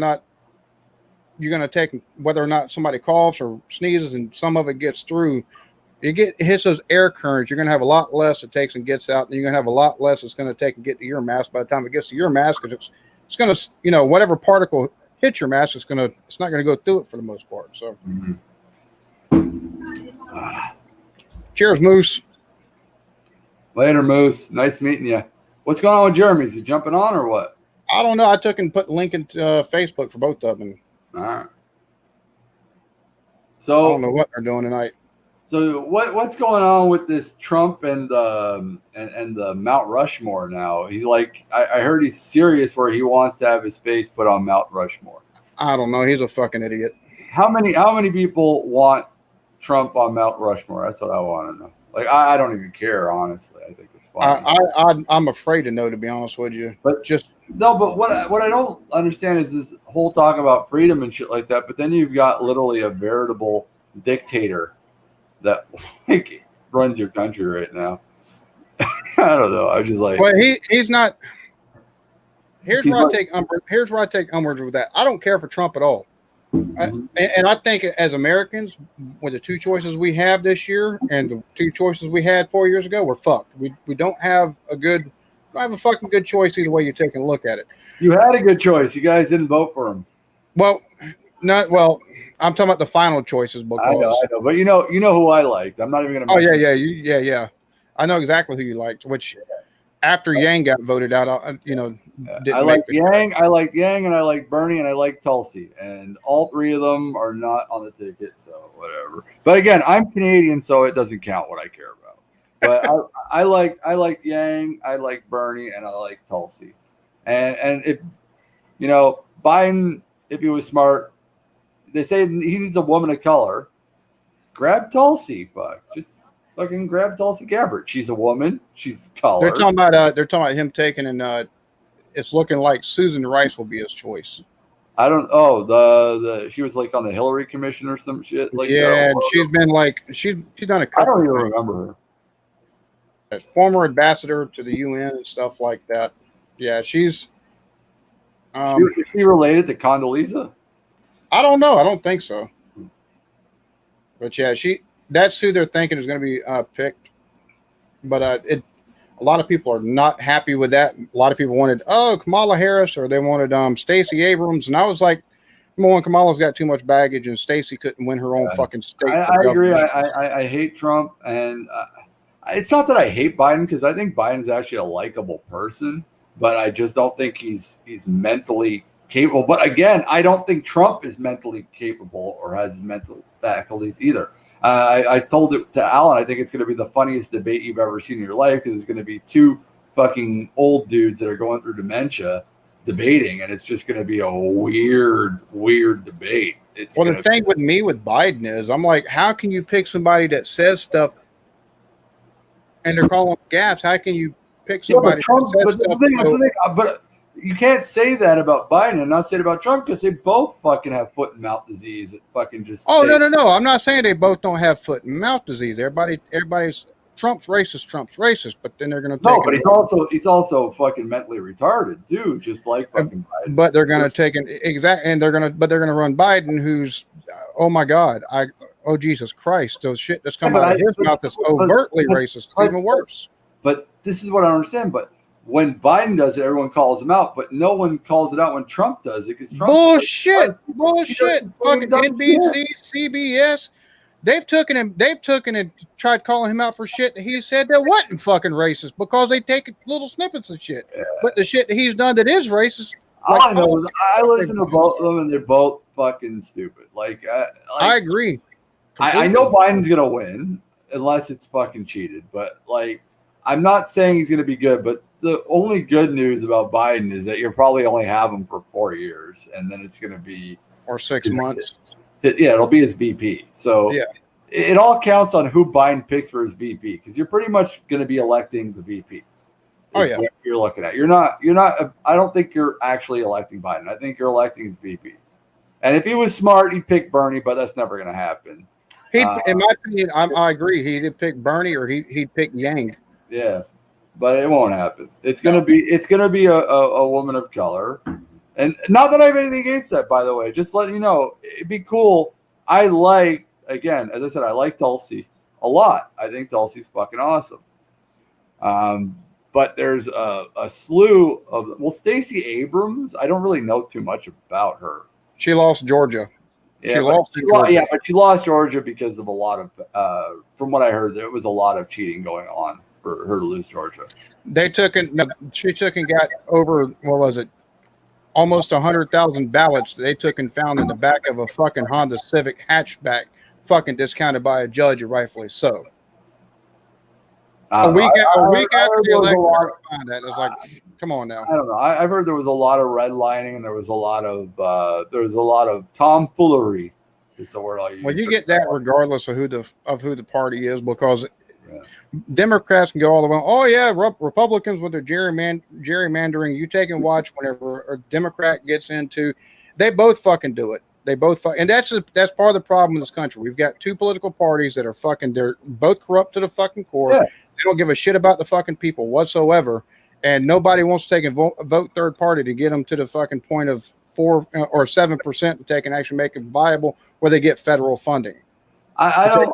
to take, whether or not somebody coughs or sneezes and some of it gets through. It hits those air currents. You're going to have a lot less it takes and gets out, and you're going to have a lot less it's going to take and get to your mask by the time it gets to your mask, because it's going to, whatever particle hits your mask, it's not going to go through it for the most part. So, cheers, Moose. Later, Moose. Nice meeting you. What's going on with Jeremy? Is he jumping on or what? I don't know. I took and put the link into Facebook for both of them. All right. So I don't know what they're doing tonight. So what's going on with this Trump and the Mount Rushmore now? He's like, I heard he's serious where he wants to have his face put on Mount Rushmore. I don't know. He's a fucking idiot. How many people want Trump on Mount Rushmore? That's what I want to know. Like, I don't even care, honestly. I think it's fine. I'm afraid to know, to be honest with you. But what I don't understand is this whole talk about freedom and shit like that. But then you've got literally a veritable dictator that like runs your country right now. I don't know. I just like. Well, he's not. Here's where I take umbrage with that. I don't care for Trump at all. And I think as Americans, with the two choices we have this year and the two choices we had 4 years ago, we're fucked. We don't have a fucking good choice either way you take and look at it. You had a good choice. You guys didn't vote for him. Well, I'm talking about the final choices because I know. But you know who I liked. I'm not even gonna. Oh yeah. I know exactly who you liked. Which after Yang got voted out, I liked Yang. I liked Yang, and I liked Bernie, and I liked Tulsi, and all three of them are not on the ticket. So whatever. But again, I'm Canadian, so it doesn't count what I care about. But I liked Yang, I liked Bernie, and I liked Tulsi, and if Biden, if he was smart, they say he needs a woman of color. Grab Tulsi, just fucking grab Tulsi Gabbard. She's a woman. She's color. They're talking about him taking, and it's looking like Susan Rice will be his choice. I don't. Oh, she was like on the Hillary Commission or some shit. Like she's been like she's done a couple. I don't even remember her. As former ambassador to the UN and stuff like that. Yeah, she's. Is she related to Condoleezza? I don't know. I don't think so. But yeah, that's who they're thinking is going to be picked. But a lot of people are not happy with that. A lot of people wanted Kamala Harris, or they wanted Stacey Abrams, and I was like, number one, Kamala's got too much baggage, and Stacey couldn't win her own fucking state. I agree. I hate Trump, and it's not that I hate Biden, because I think Biden's actually a likable person, but I just don't think he's mentally capable. But again, I don't think Trump is mentally capable or has his mental faculties either. I told it to Alan, I think it's going to be the funniest debate you've ever seen in your life, because it's going to be two fucking old dudes that are going through dementia debating, and it's just going to be a weird debate. The thing with me with Biden is, I'm like, how can you pick somebody that says stuff and they're calling them gaffes. How can you pick Yeah, but somebody? Trump. That But stuff that's the thing. But you can't say that about Biden and not say it about Trump because they both fucking have foot and mouth disease. That fucking just. Oh no! I'm not saying they both don't have foot and mouth disease. Everybody's Trump's racist, but then they're going to take. No, but he's also fucking mentally retarded too, just like fucking Biden. But they're going to take an and they're going to run Biden, who's, oh my God, oh Jesus Christ, those shit that's coming out of his mouth that's overtly racist, even worse. But this is what I don't understand. But when Biden does it, everyone calls him out, but no one calls it out when Trump does it because Trump bullshit. Fucking NBC, CBS. They've taken and tried calling him out for shit that he said that wasn't fucking racist because they take little snippets of shit. Yeah. But the shit that he's done that is racist. All I know is I listen to both of them and they're both fucking stupid. I agree. I know Biden's gonna win unless it's fucking cheated. But I'm not saying he's gonna be good. But the only good news about Biden is that you'll probably only have him for 4 years, and then it's gonna be or 6 months. It'll be his VP. So yeah. It all counts on who Biden picks for his VP because you're pretty much going to be electing the VP. Oh yeah, what you're looking at. You're not. I don't think you're actually electing Biden. I think you're electing his VP. And if he was smart, he'd pick Bernie, but that's never going to happen. In my opinion, I agree. He'd either pick Bernie or he'd pick Yang. Yeah, but it won't happen. It's gonna be a woman of color. And not that I have anything against that, by the way. Just letting you know, it'd be cool. I like, again, as I said, I like Tulsi a lot. I think Tulsi's fucking awesome. But there's a slew of, Stacey Abrams, I don't really know too much about her. She lost Georgia. Yeah, but she lost Georgia because of a lot of, from what I heard, there was a lot of cheating going on for her to lose Georgia. She took and got over, what was it? Almost 100,000 ballots they took and found in the back of a fucking Honda Civic hatchback, fucking discounted by a judge, and rightfully so. A week after the election, I find that it's like, come on now. I don't know. I've heard there was a lot of redlining and there was a lot of tomfoolery. Is the word I use. Well, you get that regardless of who the party is, because Democrats can go all the way. Oh yeah, Republicans with their gerrymandering. You take and watch whenever a Democrat gets into, they both fucking do it. And that's part of the problem in this country. We've got two political parties that are fucking. They're both corrupt to the fucking core. Yeah. They don't give a shit about the fucking people whatsoever, and nobody wants to take and vote third party to get them to the fucking point of 4 or 7% to take and actually make it viable where they get federal funding. Honestly,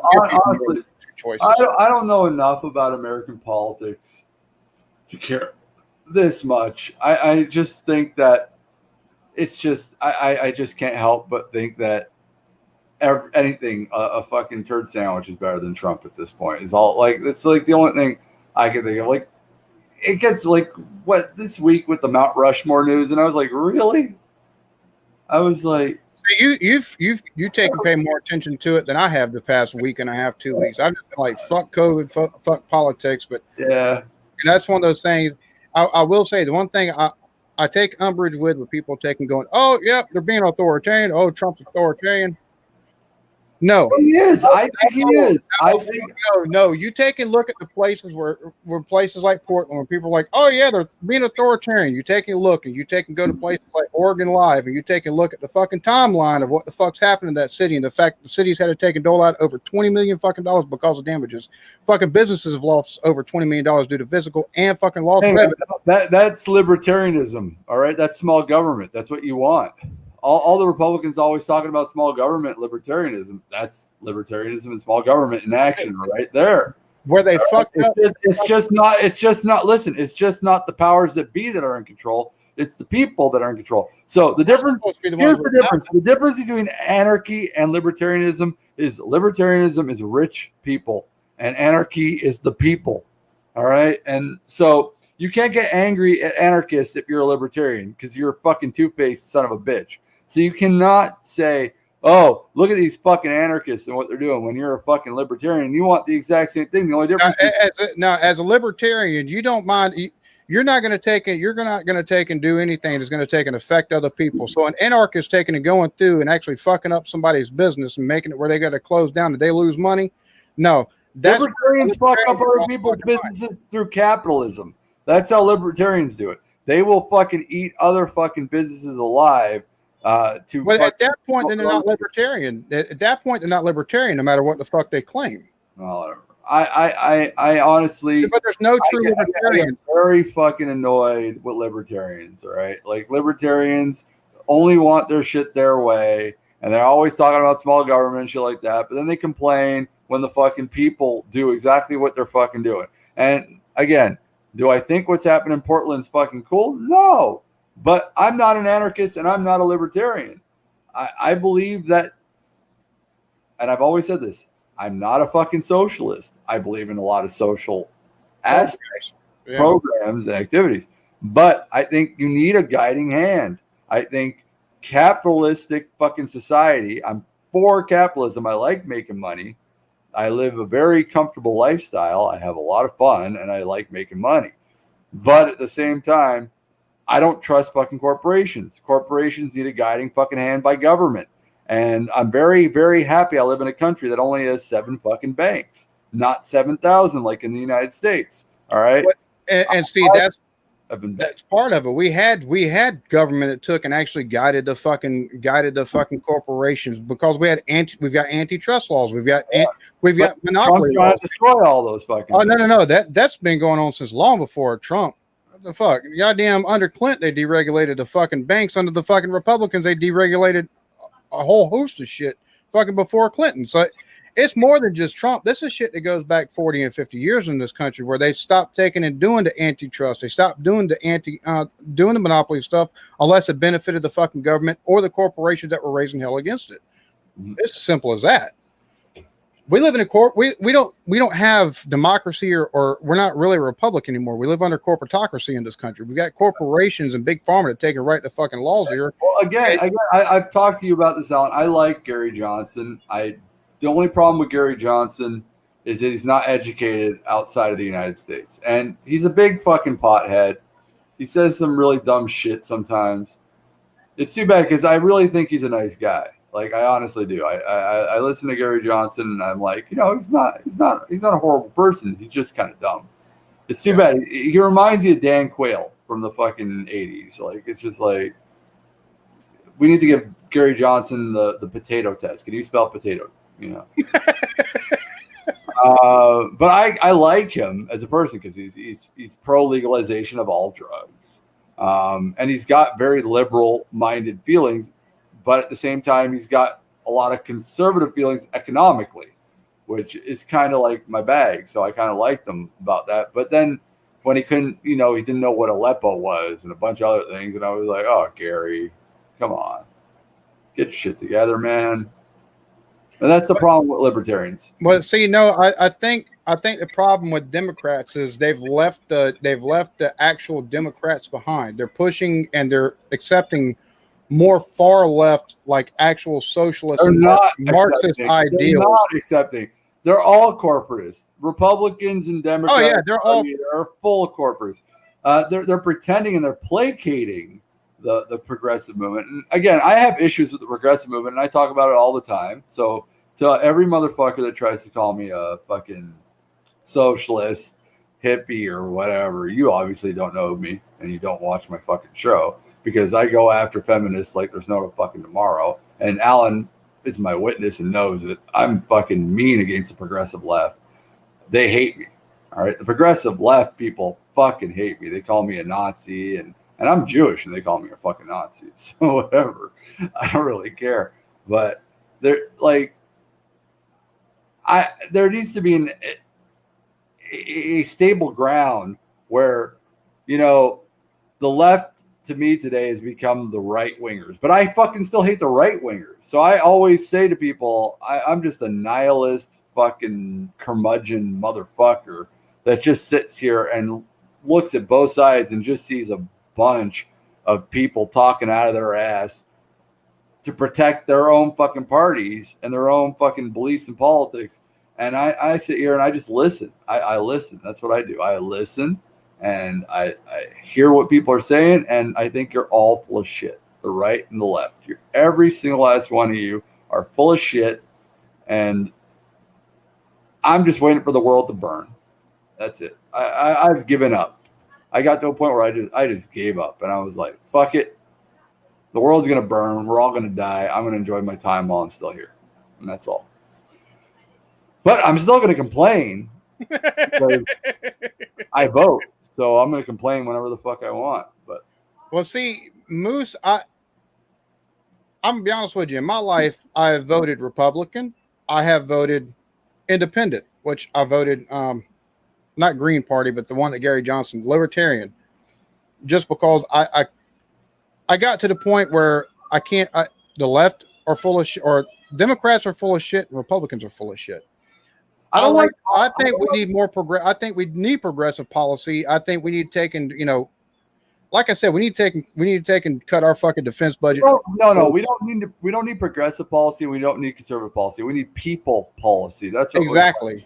I don't know enough about American politics to care this much. I just think that it's just I just can't help but think that anything a fucking turd sandwich is better than Trump at this point. It's like the only thing I can think of. Like it gets like what this week with the Mount Rushmore news, and I was like, really? I was like. You take and pay more attention to it than I have the past week and a half, 2 weeks. I've been like, fuck COVID, fuck politics, but yeah, and that's one of those things. I will say the one thing I take umbrage with people taking going, oh yeah, they're being authoritarian. Oh, Trump's authoritarian. No, he is. I think he is. No. You take and look at the places where places like Portland, where people are like, oh yeah, they're being authoritarian. You take a look, and you take and go to places like Oregon Live, and you take and look at the fucking timeline of what the fuck's happened in that city, and the fact the city's had to take and dole out over $20 million fucking dollars because of damages. Fucking businesses have lost over $20 million due to physical and fucking lost revenue. That's libertarianism. All right, that's small government. That's what you want. All the Republicans always talking about small government, libertarianism. That's libertarianism and small government in action right there. Where they fucked up. It's just not. Listen, it's just not the powers that be that are in control. It's the people that are in control. So the difference. Here's the difference. The difference between anarchy and libertarianism is rich people, and anarchy is the people. All right, and so you can't get angry at anarchists if you're a libertarian because you're a fucking two-faced son of a bitch. So you cannot say, oh, look at these fucking anarchists and what they're doing when you're a fucking libertarian. You want the exact same thing. The only difference as a libertarian, you don't mind. You're not going to take it. You're not going to take and do anything that's going to take and affect other people. So an anarchist taking and going through and actually fucking up somebody's business and making it where they got to close down and they lose money. No, That's Libertarians fuck up other people's businesses through capitalism. That's how libertarians do it. They will fucking eat other fucking businesses alive. But at that point, then they're not libertarian. At that point, they're not libertarian, no matter what the fuck they claim. Well, I honestly, but there's no true libertarian. I'm very fucking annoyed with libertarians. All right, like libertarians only want their shit their way, and they're always talking about small government and shit like that. But then they complain when the fucking people do exactly what they're fucking doing. And again, do I think what's happening in Portland's fucking cool? No, but I'm not an anarchist and I'm not a libertarian. I believe that, and I've always said this, I'm not a fucking socialist. I believe in a lot of social aspects, programs, and activities. But I think you need a guiding hand. I think capitalistic fucking society, I'm for capitalism. I like making money. I live a very comfortable lifestyle. I have a lot of fun and I like making money. But at the same time, I don't trust fucking corporations. Corporations need a guiding fucking hand by government. And I'm very, very happy I live in a country that only has 7 fucking banks, not 7,000 like in the United States. All right. And see, that's part of it. We had government that took and actually guided the fucking corporations, because we've got antitrust laws, we've got monopoly laws. Trump destroy all those fucking. Oh no, that's been going on since long before Trump. What the fuck, goddamn, under Clinton they deregulated the fucking banks. Under the fucking Republicans they deregulated a whole host of shit fucking before Clinton. So it's more than just Trump. This is shit that goes back 40 and 50 years in this country, where they stopped taking and doing the antitrust. They stopped doing the doing the monopoly stuff unless it benefited the fucking government or the corporations that were raising hell against it. It's as simple as that. We live in a we don't have democracy, or we're not really a republic anymore. We live under corporatocracy in this country. We got corporations and big pharma that take and write the fucking laws here. Well, again, I've talked to you about this, Alan. I like Gary Johnson. The only problem with Gary Johnson is that he's not educated outside of the United States, and he's a big fucking pothead. He says some really dumb shit sometimes. It's too bad, because I really think he's a nice guy. Like, I honestly do. I listen to Gary Johnson and I'm like, he's not a horrible person. He's just kind of dumb. It's too bad. He reminds you of Dan Quayle from the fucking 80s. Like, it's just like, we need to give Gary Johnson the potato test. Can you spell potato? But I like him as a person, because he's pro legalization of all drugs. And he's got very liberal minded feelings. But at the same time, he's got a lot of conservative feelings economically, which is kind of like my bag. So I kind of liked him about that. But then when he couldn't, he didn't know what Aleppo was and a bunch of other things. And I was like, oh, Gary, come on. Get your shit together, man. And that's the problem with libertarians. Well, see, I think the problem with Democrats is they've left the actual Democrats behind. They're pushing and they're accepting more far left, like actual socialist and Marxist ideals. They're not accepting. They're all corporatists. Republicans and Democrats. Oh yeah, they're full of corporatists. They're pretending and they're placating the progressive movement. And again, I have issues with the progressive movement, and I talk about it all the time. So to every motherfucker that tries to call me a fucking socialist, hippie, or whatever, you obviously don't know me and you don't watch my fucking show. Because I go after feminists like there's no fucking tomorrow. And Alan is my witness and knows that I'm fucking mean against the progressive left. They hate me. All right. The progressive left people fucking hate me. They call me a Nazi, and I'm Jewish and they call me a fucking Nazi. So whatever. I don't really care. But they're like, there needs to be a stable ground where, the left to me today has become the right wingers, but I fucking still hate the right wingers. So I always say to people, I'm just a nihilist fucking curmudgeon motherfucker that just sits here and looks at both sides and just sees a bunch of people talking out of their ass to protect their own fucking parties and their own fucking beliefs in politics. And I sit here and I just listen. I listen. That's what I do. I listen. And I hear what people are saying, and I think you're all full of shit. The right and the left. Every single last one of you are full of shit. And I'm just waiting for the world to burn. That's it. I've given up. I got to a point where I just gave up, and I was like, fuck it. The world's gonna burn. We're all gonna die. I'm gonna enjoy my time while I'm still here, and that's all. But I'm still gonna complain because I vote, so I'm gonna complain whenever the fuck I want. But Well, see, Moose, I'm gonna be honest with you. In my life, I have voted Republican. I have voted Independent, which I voted not Green Party, but the one that Gary Johnson, Libertarian, just because I got to the point where I can't. The left are full of shit, or Democrats are full of shit, and Republicans are full of shit. I don't like. I think we need more progress. I think we need progressive policy. I think we need to take and like I said, we need to take and cut our fucking defense budget. No, we don't need progressive policy. We don't need conservative policy. We need people policy. That's what exactly.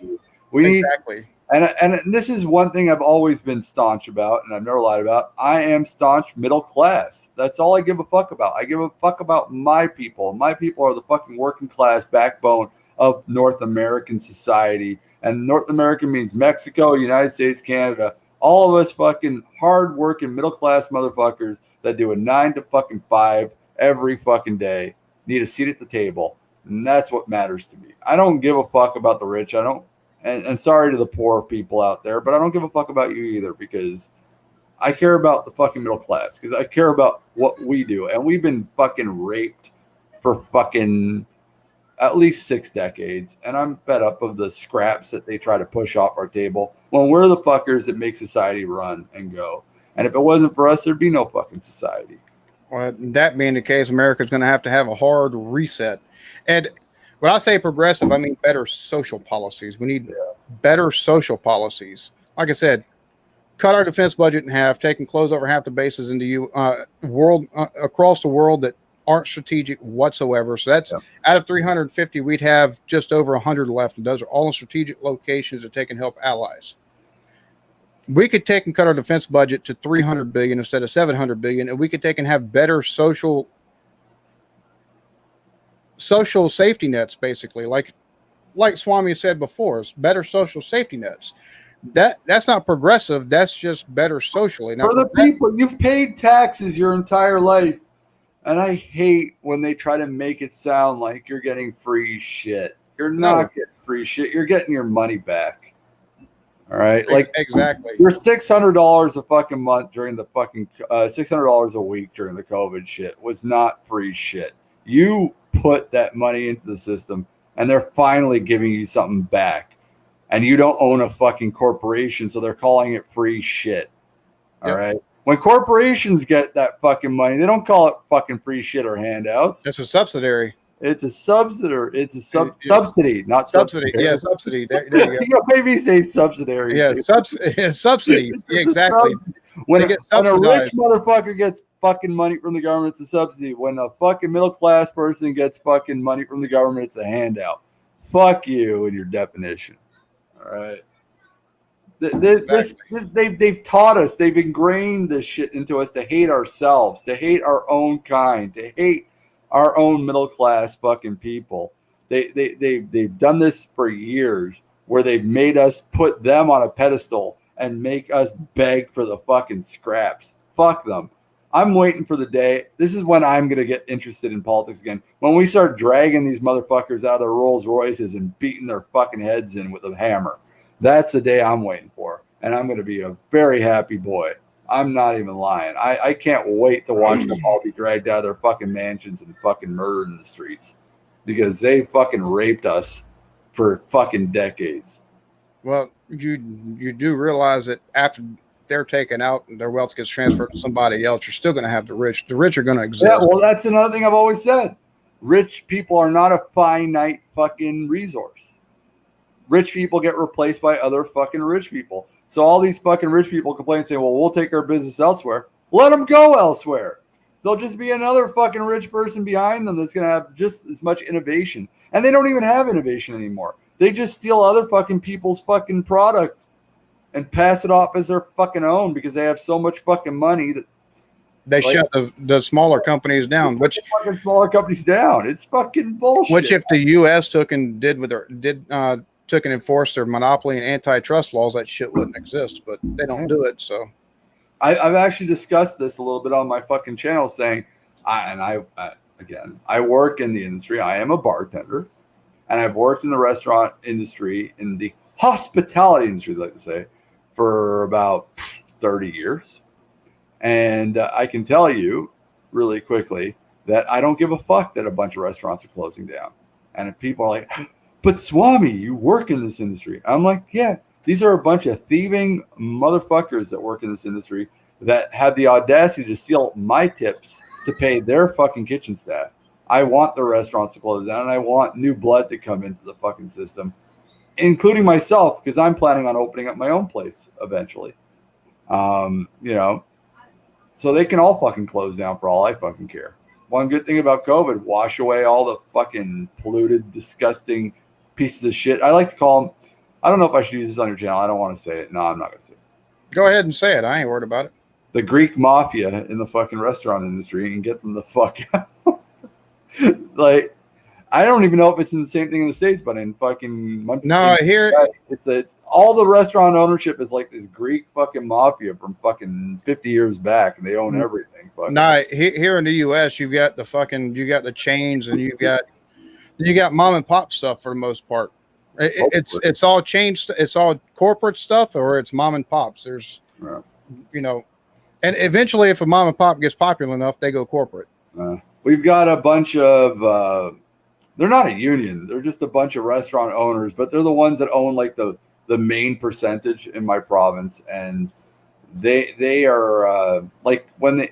We need exactly. And this is one thing I've always been staunch about, and I've never lied about. I am staunch middle class. That's all I give a fuck about. I give a fuck about my people. My people are the fucking working class backbone of North American society. And North American means Mexico, United States, Canada. All of us fucking hard-working middle-class motherfuckers that do a 9 to fucking 5 every fucking day need a seat at the table. And that's what matters to me. I don't give a fuck about the rich. I don't. And sorry to the poor people out there, but I don't give a fuck about you either, because I care about the fucking middle class, because I care about what we do. And we've been fucking raped for fucking at least 6 decades. And I'm fed up of the scraps that they try to push off our table when we're the fuckers that make society run and go. And if it wasn't for us, there'd be no fucking society. Well, that being the case, America's going to have a hard reset. And when I say progressive, I mean better social policies. We need better social policies. Like I said, cut our defense budget in half, taking close over half the bases in the world across the world that aren't strategic whatsoever. So that's out of 350, we'd have just over 100 left, and those are all in strategic locations that they can help allies. We could take and cut our defense budget to 300 billion instead of 700 billion, and we could take and have better social safety nets, basically, like Swami said before. It's better social safety nets. That's not progressive. That's just better socially. Now, for the people, you've paid taxes your entire life, and I hate when they try to make it sound like you're getting free shit. You're not getting free shit. You're getting your money back. All right, like exactly. You're $600 a fucking month during the fucking $600 a week during the COVID shit was not free shit. You put that money into the system, and they're finally giving you something back. And you don't own a fucking corporation, so they're calling it free shit. All right. When corporations get that fucking money, they don't call it fucking free shit or handouts. It's a subsidiary. It's a subsidiary. It's a subsidy, not subsidy. Yeah, subsidy. There you go. Maybe say subsidiary. Yeah, subsidy. Yeah, exactly. When a rich motherfucker gets fucking money from the government, it's a subsidy. When a fucking middle class person gets fucking money from the government, it's a handout. Fuck you and your definition. All right. They've taught us, they've ingrained this shit into us to hate ourselves, to hate our own kind, to hate our own middle class fucking people. They've done this for years, where they've made us put them on a pedestal and make us beg for the fucking scraps. Fuck them. I'm waiting for the day. This is when I'm going to get interested in politics again. When we start dragging these motherfuckers out of their Rolls Royces and beating their fucking heads in with a hammer. That's the day I'm waiting for. And I'm going to be a very happy boy. I'm not even lying. I can't wait to watch them all be dragged out of their fucking mansions and fucking murdered in the streets, because they fucking raped us for fucking decades. Well, you do realize that after they're taken out and their wealth gets transferred to somebody else, you're still going to have the rich. The rich are going to exist. Yeah, well, that's another thing I've always said. Rich people are not a finite fucking resource. Rich people get replaced by other fucking rich people. So all these fucking rich people complain and say, well, we'll take our business elsewhere. Let them go elsewhere. There'll just be another fucking rich person behind them that's going to have just as much innovation. And they don't even have innovation anymore. They just steal other fucking people's fucking products and pass it off as their fucking own, because they have so much fucking money that they shut the smaller companies down. Which fucking smaller companies down? It's fucking bullshit. Which if the U.S. took and did took and enforced their monopoly and antitrust laws, that shit wouldn't exist. But they don't do it. So I've actually discussed this a little bit on my fucking channel, saying, again, I work in the industry. I am a bartender, and I've worked in the restaurant industry, in the hospitality industry, like to say, for about 30 years. And I can tell you really quickly that I don't give a fuck that a bunch of restaurants are closing down. And if people are like, but Swami, you work in this industry. I'm like, yeah, these are a bunch of thieving motherfuckers that work in this industry that have the audacity to steal my tips to pay their fucking kitchen staff. I want the restaurants to close down, and I want new blood to come into the fucking system, including myself, because I'm planning on opening up my own place eventually. You know, so they can all fucking close down for all I fucking care. One good thing about COVID, wash away all the fucking polluted, disgusting pieces of shit. I like to call them, I don't know if I should use this on your channel. I don't want to say it. No, I'm not going to say it. go ahead and say it. I ain't worried about it. The Greek mafia in the fucking restaurant industry, and get them the fuck out. Like, I don't even know if it's in the same thing in the States, but in fucking No, here it's all the restaurant ownership is like this Greek fucking mafia from fucking 50 years back, and they own everything. No, here in the U.S., you got the chains, and you got mom and pop stuff for the most part. It's all changed. It's all corporate stuff, or it's mom and pops. There's, you know, and eventually, if a mom and pop gets popular enough, they go corporate. We've got a bunch of. They're not a union. They're just a bunch of restaurant owners, but they're the ones that own like the main percentage in my province, and they are like when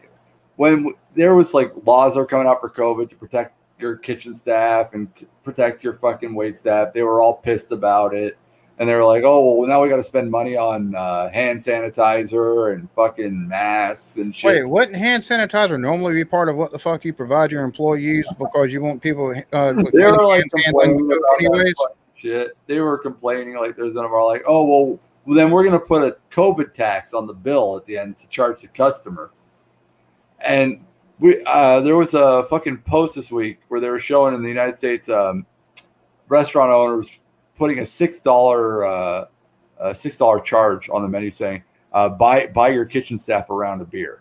there was like laws are coming out for COVID to protect your kitchen staff and protect your fucking wait staff. They were all pissed about it, and they were like, "Oh, well, now we got to spend money on hand sanitizer and fucking masks and shit." Wait, wouldn't hand sanitizer normally be part of what the fuck you provide your employees because you want people? They were like complaining about anyways. Shit. They were complaining like there's none of our like, "Oh, well, then we're gonna put a COVID tax on the bill at the end to charge the customer." And there was a fucking post this week where they were showing in the United States restaurant owners putting a $6 charge on the menu, saying buy your kitchen staff a round of beer.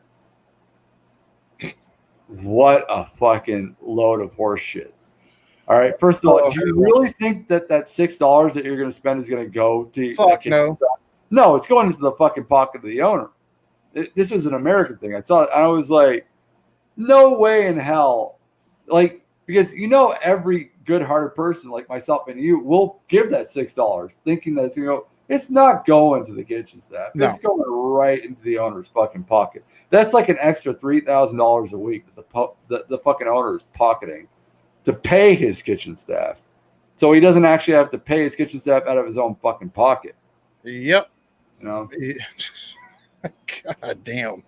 What a fucking load of horse shit. All right, first of all, do you really think that $6 that you're going to spend is going to go to fuck no staff? No, it's going into the fucking pocket of the owner. This was an American thing. I saw it, and I was like, no way in hell. Like, because every good-hearted person like myself and you will give that $6 thinking that it's going to go. It's not going to the kitchen staff. No. It's going right into the owner's fucking pocket. That's like an extra $3,000 a week that the fucking owner is pocketing to pay his kitchen staff. So he doesn't actually have to pay his kitchen staff out of his own fucking pocket. Yep. You know? God damn.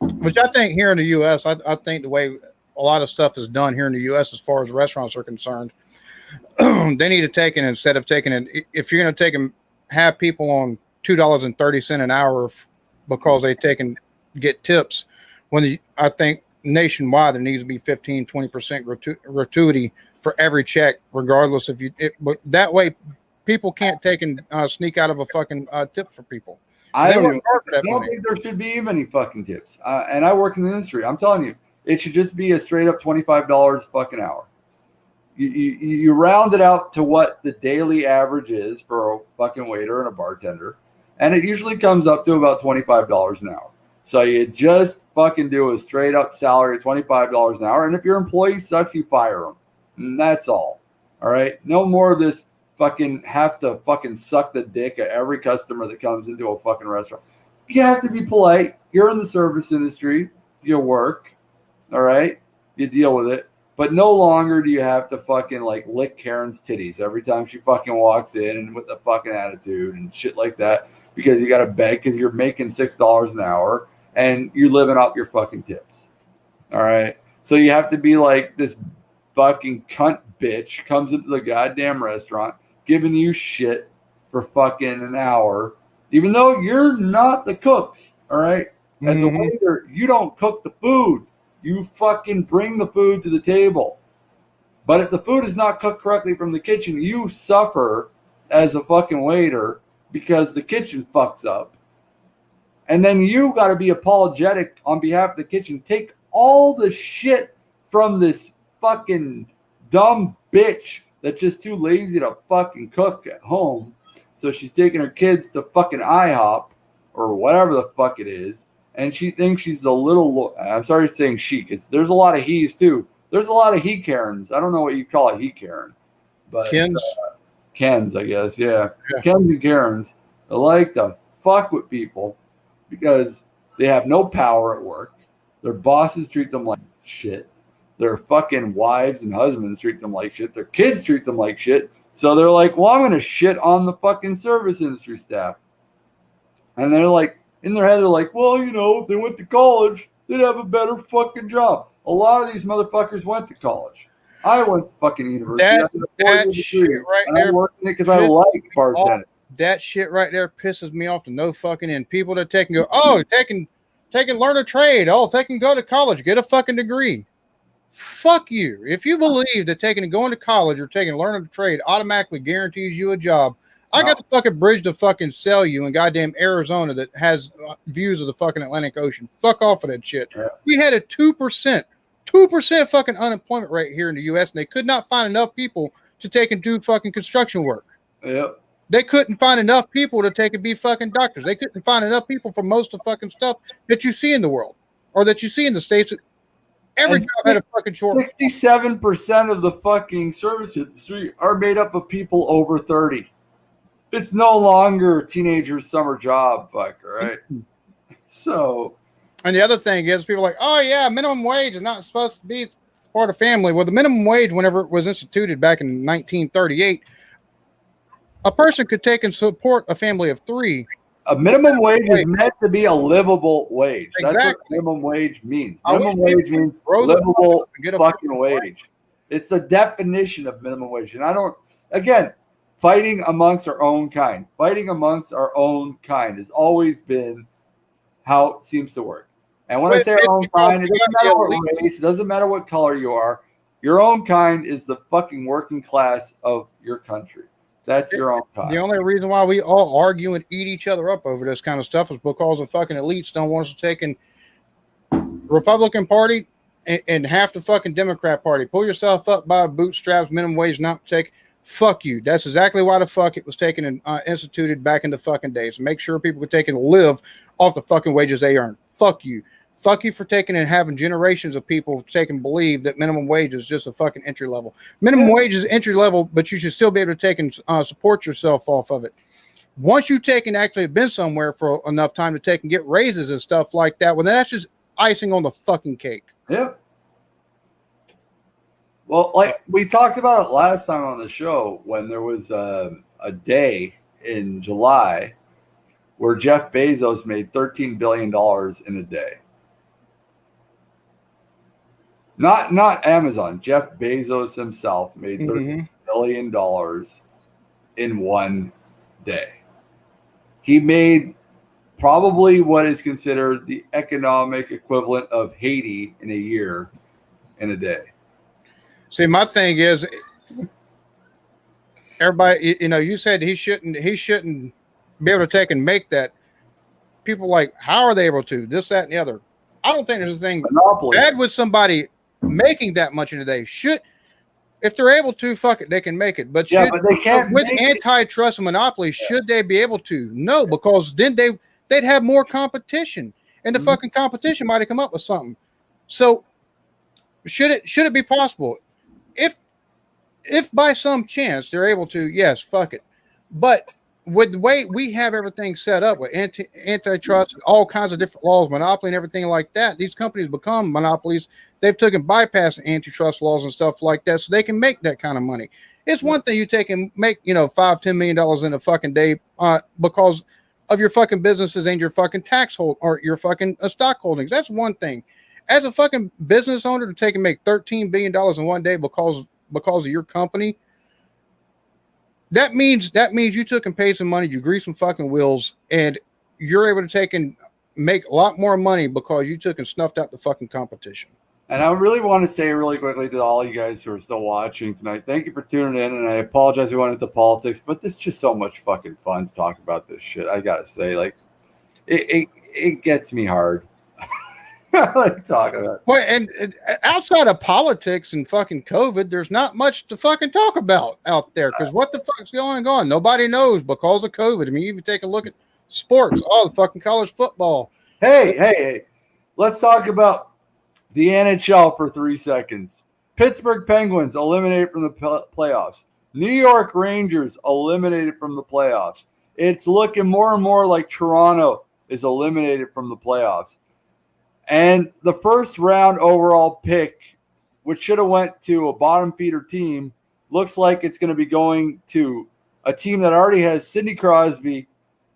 Which I think here in the U.S., I think the way a lot of stuff is done here in the U.S. as far as restaurants are concerned, they need to take it instead of taking it. If you're going to take and have people on $2.30 an hour because they get tips, I think nationwide there needs to be 15-20% gratuity for every check, regardless if but that way people can't take and sneak out of a fucking tip for people. I don't think there should be any fucking tips. And I work in the industry. I'm telling you, it should just be a straight up $25 fucking hour. You round it out to what the daily average is for a fucking waiter and a bartender, and it usually comes up to about $25 an hour. So you just fucking do a straight up salary of $25 an hour, and if your employee sucks, you fire them. And that's all. All right? No more of this fucking have to fucking suck the dick at every customer that comes into a fucking restaurant. You have to be polite. You're in the service industry. You work. All right? You deal with it. But no longer do you have to fucking like lick Karen's titties every time she fucking walks in and with a fucking attitude and shit like that because you got to beg because you're making $6 an hour and you're living off your fucking tips. All right? So you have to be like this fucking cunt bitch comes into the goddamn restaurant giving you shit for fucking an hour, even though you're not the cook. All right? As a waiter, you don't cook the food. You fucking bring the food to the table. But if the food is not cooked correctly from the kitchen, you suffer as a fucking waiter because the kitchen fucks up. And then you got to be apologetic on behalf of the kitchen. Take all the shit from this fucking dumb bitch that's just too lazy to fucking cook at home. So she's taking her kids to fucking IHOP or whatever the fuck it is. And she thinks she's the little, I'm sorry saying she, because there's a lot of he's too. There's a lot of he Karens. I don't know what you call a he Karen. But Kens, I guess. Yeah. Kens and Karens. They like to fuck with people because they have no power at work. Their bosses treat them like shit. Their fucking wives and husbands treat them like shit. Their kids treat them like shit. So they're like, well, I'm going to shit on the fucking service industry staff. And they're like, in their head, they're like, well, you know, if they went to college, they'd have a better fucking job. A lot of these motherfuckers went to college. I went to fucking university. That shit right there. I'm working it because I like bartending. That shit right there pisses me off to no fucking end. People that take and go, oh, they can learn a trade. Oh, they can go to college, get a fucking degree. Fuck you. If you believe that taking and going to college or taking learning a trade automatically guarantees you a job, I got the fucking bridge to fucking sell you in goddamn Arizona that has views of the fucking Atlantic Ocean. Fuck off of that shit. Yeah. We had a 2% fucking unemployment rate here in the U.S. and they could not find enough people to take and do fucking construction work. Yep. They couldn't find enough people to take and be fucking doctors. They couldn't find enough people for most of the fucking stuff that you see in the world or that you see in the States. Every job had a fucking short. 67% of the fucking service industry are made up of people over 30. It's no longer a teenager's summer job, fucker, right? So, and the other thing is, people are like, oh yeah, minimum wage is not supposed to be part of family. Well, the minimum wage, whenever it was instituted back in 1938, a person could take and support a family of 3. A minimum wage is meant to be a livable wage. Exactly. That's what minimum wage means. Minimum wage means livable fucking wage. It's the definition of minimum wage. And I don't, again, fighting amongst our own kind. Fighting amongst our own kind has always been how it seems to work. And when I say our own kind, it doesn't matter what race, it doesn't matter what color you are. Your own kind is the fucking working class of your country. That's your own kind. The only reason why we all argue and eat each other up over this kind of stuff is because the fucking elites don't want us to take in Republican Party and half the fucking Democrat Party. Pull yourself up by bootstraps, minimum wage not take. Fuck you. That's exactly why the fuck it was taken and instituted back in the fucking days. Make sure people could take and live off the fucking wages they earn. Fuck you. Fuck you for taking and having generations of people take and believe that minimum wage is just a fucking entry level. Minimum wage is entry level, but you should still be able to take and support yourself off of it. Once you take and actually have been somewhere for enough time to take and get raises and stuff like that, well, then that's just icing on the fucking cake. Yep. Well, like we talked about it last time on the show when there was a day in July where Jeff Bezos made $13 billion in a day. Not Amazon. Jeff Bezos himself made $13 billion in one day. He made probably what is considered the economic equivalent of Haiti in a year in a day. See, my thing is, everybody, you know, you said he shouldn't be able to take and make that. People like, how are they able to? This, that, and the other. I don't think there's anything bad with somebody making that much in a day. If they're able to, fuck it, they can make it. But but they can't with antitrust and monopoly, should they be able to? No, because then they'd have more competition, and the fucking competition might have come up with something. So should it be possible? If by some chance they're able to, yes, fuck it. But with the way we have everything set up with antitrust, all kinds of different laws, monopoly and everything like that, these companies become monopolies. They've taken bypass antitrust laws and stuff like that so they can make that kind of money. It's one thing you take and make, $5-10 million in a fucking day because of your fucking businesses and your fucking tax hold or your fucking stock holdings. That's one thing. As a fucking business owner to take and make $13 billion in one day because of your company, that means you took and paid some money, you greased some fucking wheels, and you're able to take and make a lot more money because you took and snuffed out the fucking competition. And I really want to say really quickly to all you guys who are still watching tonight, thank you for tuning in. And I apologize we went into politics, but it's just so much fucking fun to talk about this shit. I gotta say, like, it gets me hard. I like talking about it. Well, and outside of politics and fucking COVID, there's not much to fucking talk about out there because what the fuck's going on? Nobody knows because of COVID. I mean, you even take a look at sports, all the fucking college football. Hey, let's talk about the NHL for 3 seconds. Pittsburgh Penguins eliminated from the playoffs. New York Rangers eliminated from the playoffs. It's looking more and more like Toronto is eliminated from the playoffs. And the first round overall pick, which should have went to a bottom feeder team, looks like it's going to be going to a team that already has Sidney Crosby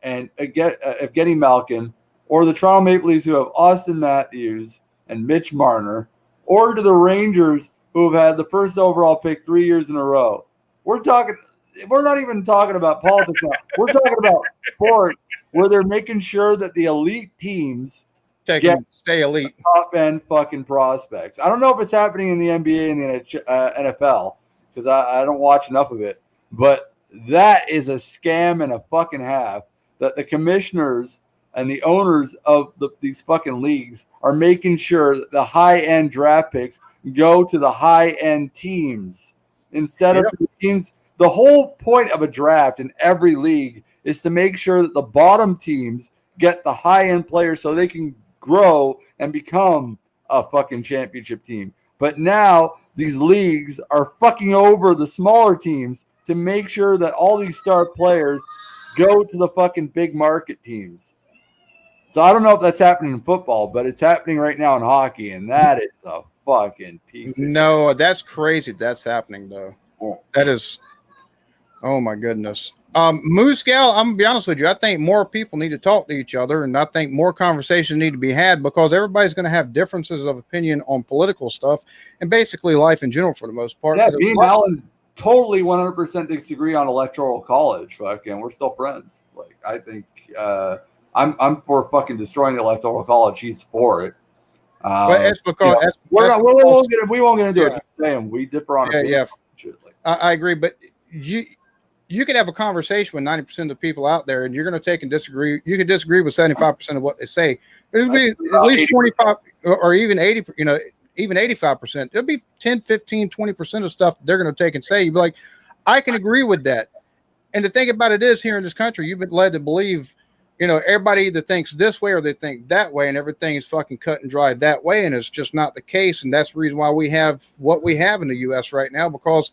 and Evgeny Malkin, or the Toronto Maple Leafs who have Austin Matthews and Mitch Marner, or to the Rangers who have had the first overall pick 3 years in a row. We're not even talking about politics now. We're talking about sports where they're making sure that the elite teams Stay elite. Top end fucking prospects. I don't know if it's happening in the NBA and the NFL because I don't watch enough of it, but that is a scam and a fucking half that the commissioners and the owners of these fucking leagues are making sure that the high end draft picks go to the high end teams instead of the teams. The whole point of a draft in every league is to make sure that the bottom teams get the high end players so they can grow and become a fucking championship team. But now these leagues are fucking over the smaller teams to make sure that all these star players go to the fucking big market teams. So I don't know if that's happening in football, but it's happening right now in hockey, and that is a fucking piece. No, that's crazy. That's happening though. That is. Oh my goodness. Moose Gal, I'm gonna be honest with you. I think more people need to talk to each other, and I think more conversations need to be had because everybody's going to have differences of opinion on political stuff and basically life in general for the most part. Yeah, me and Alan totally 100% disagree on electoral college. Fucking, we're still friends. Like, I think I'm for fucking destroying the electoral college. He's for it. But it's because we won't get into it. Damn, we differ on opinion. Yeah. Shit, like, I agree, but you could have a conversation with 90% of the people out there, and you're going to take and disagree. You could disagree with 75% of what they say. There'll be at least 25 or even 80, even 85%. There'll be 10, 15, 20% of stuff they're going to take and say. You'd be like, I can agree with that. And the thing about it is, here in this country, you've been led to believe, everybody either thinks this way or they think that way, and everything is fucking cut and dry that way. And it's just not the case. And that's the reason why we have what we have in the U.S. right now, because,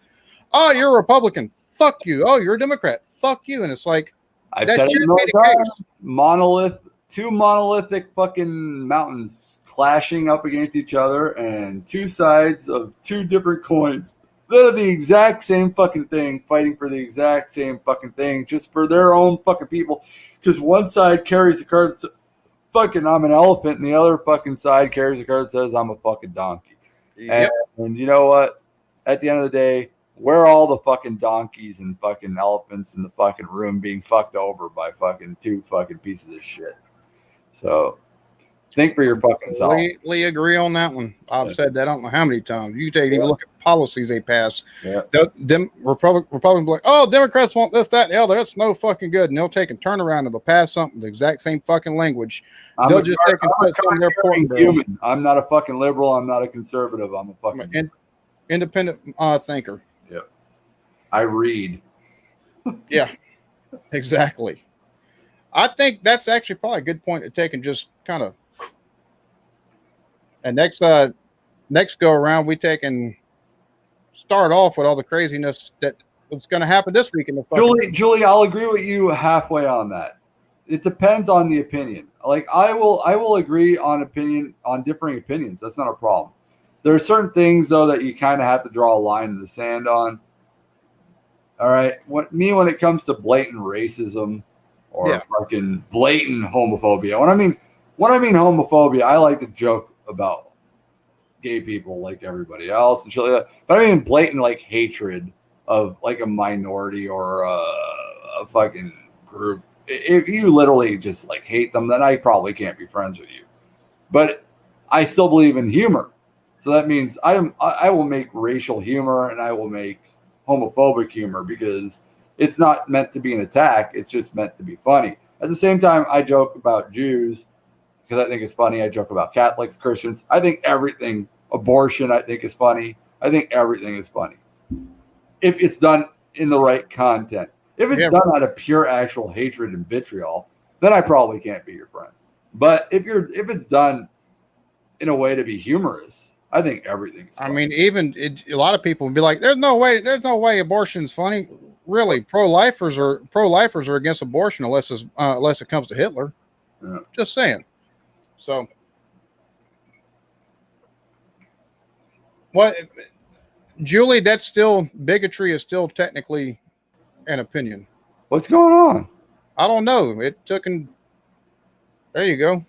oh, you're a Republican. Fuck you. Oh, you're a Democrat. Fuck you. And it's like, I've said it two monolithic fucking mountains clashing up against each other and two sides of two different coins. They're the exact same fucking thing, fighting for the exact same fucking thing, just for their own fucking people. Because one side carries a card that says, fucking, I'm an elephant, and the other fucking side carries a card that says, I'm a fucking donkey. Yep. And you know what? At the end of the day, we're all the fucking donkeys and fucking elephants in the fucking room being fucked over by fucking two fucking pieces of shit. So think for your fucking self. Completely agree on that one. I've said that I don't know how many times. You take even look at policies they pass. Yeah. Them Republicans like, oh, Democrats want this, that, and the other. That's no fucking good. And they'll take and turn around and they'll pass something the exact same fucking language. They'll just take and put some in their porn bill. I'm not a fucking liberal. I'm not a conservative. I'm a fucking independent thinker. Yep. I read. Yeah, exactly. I think that's actually probably a good point to take and just kind of. And next go around, we take and start off with all the craziness that was going to happen this week in the Julie, I'll agree with you halfway on that. It depends on the opinion. Like I will agree on differing opinions. That's not a problem. There are certain things though that you kind of have to draw a line in the sand on. All right, when it comes to blatant racism or fucking blatant homophobia. When I mean homophobia, I like to joke about gay people like everybody else and shit like that. But I mean blatant like hatred of like a minority or a fucking group. If you literally just like hate them, then I probably can't be friends with you. But I still believe in humor. So that means I will make racial humor and I will make homophobic humor because it's not meant to be an attack. It's just meant to be funny. At the same time, I joke about Jews because I think it's funny. I joke about Catholics, Christians. I think everything, abortion, I think is funny. I think everything is funny if it's done in the right content. If it's done out of pure actual hatred and vitriol, then I probably can't be your friend. But if it's done in a way to be humorous, I think everything's funny. I mean, even a lot of people would be like, "There's no way abortion's funny." Really, pro-lifers are against abortion unless it comes to Hitler. Yeah. Just saying. So, what, Julie? That's still bigotry. Is still technically an opinion. What's going on? I don't know. It took an. There you go.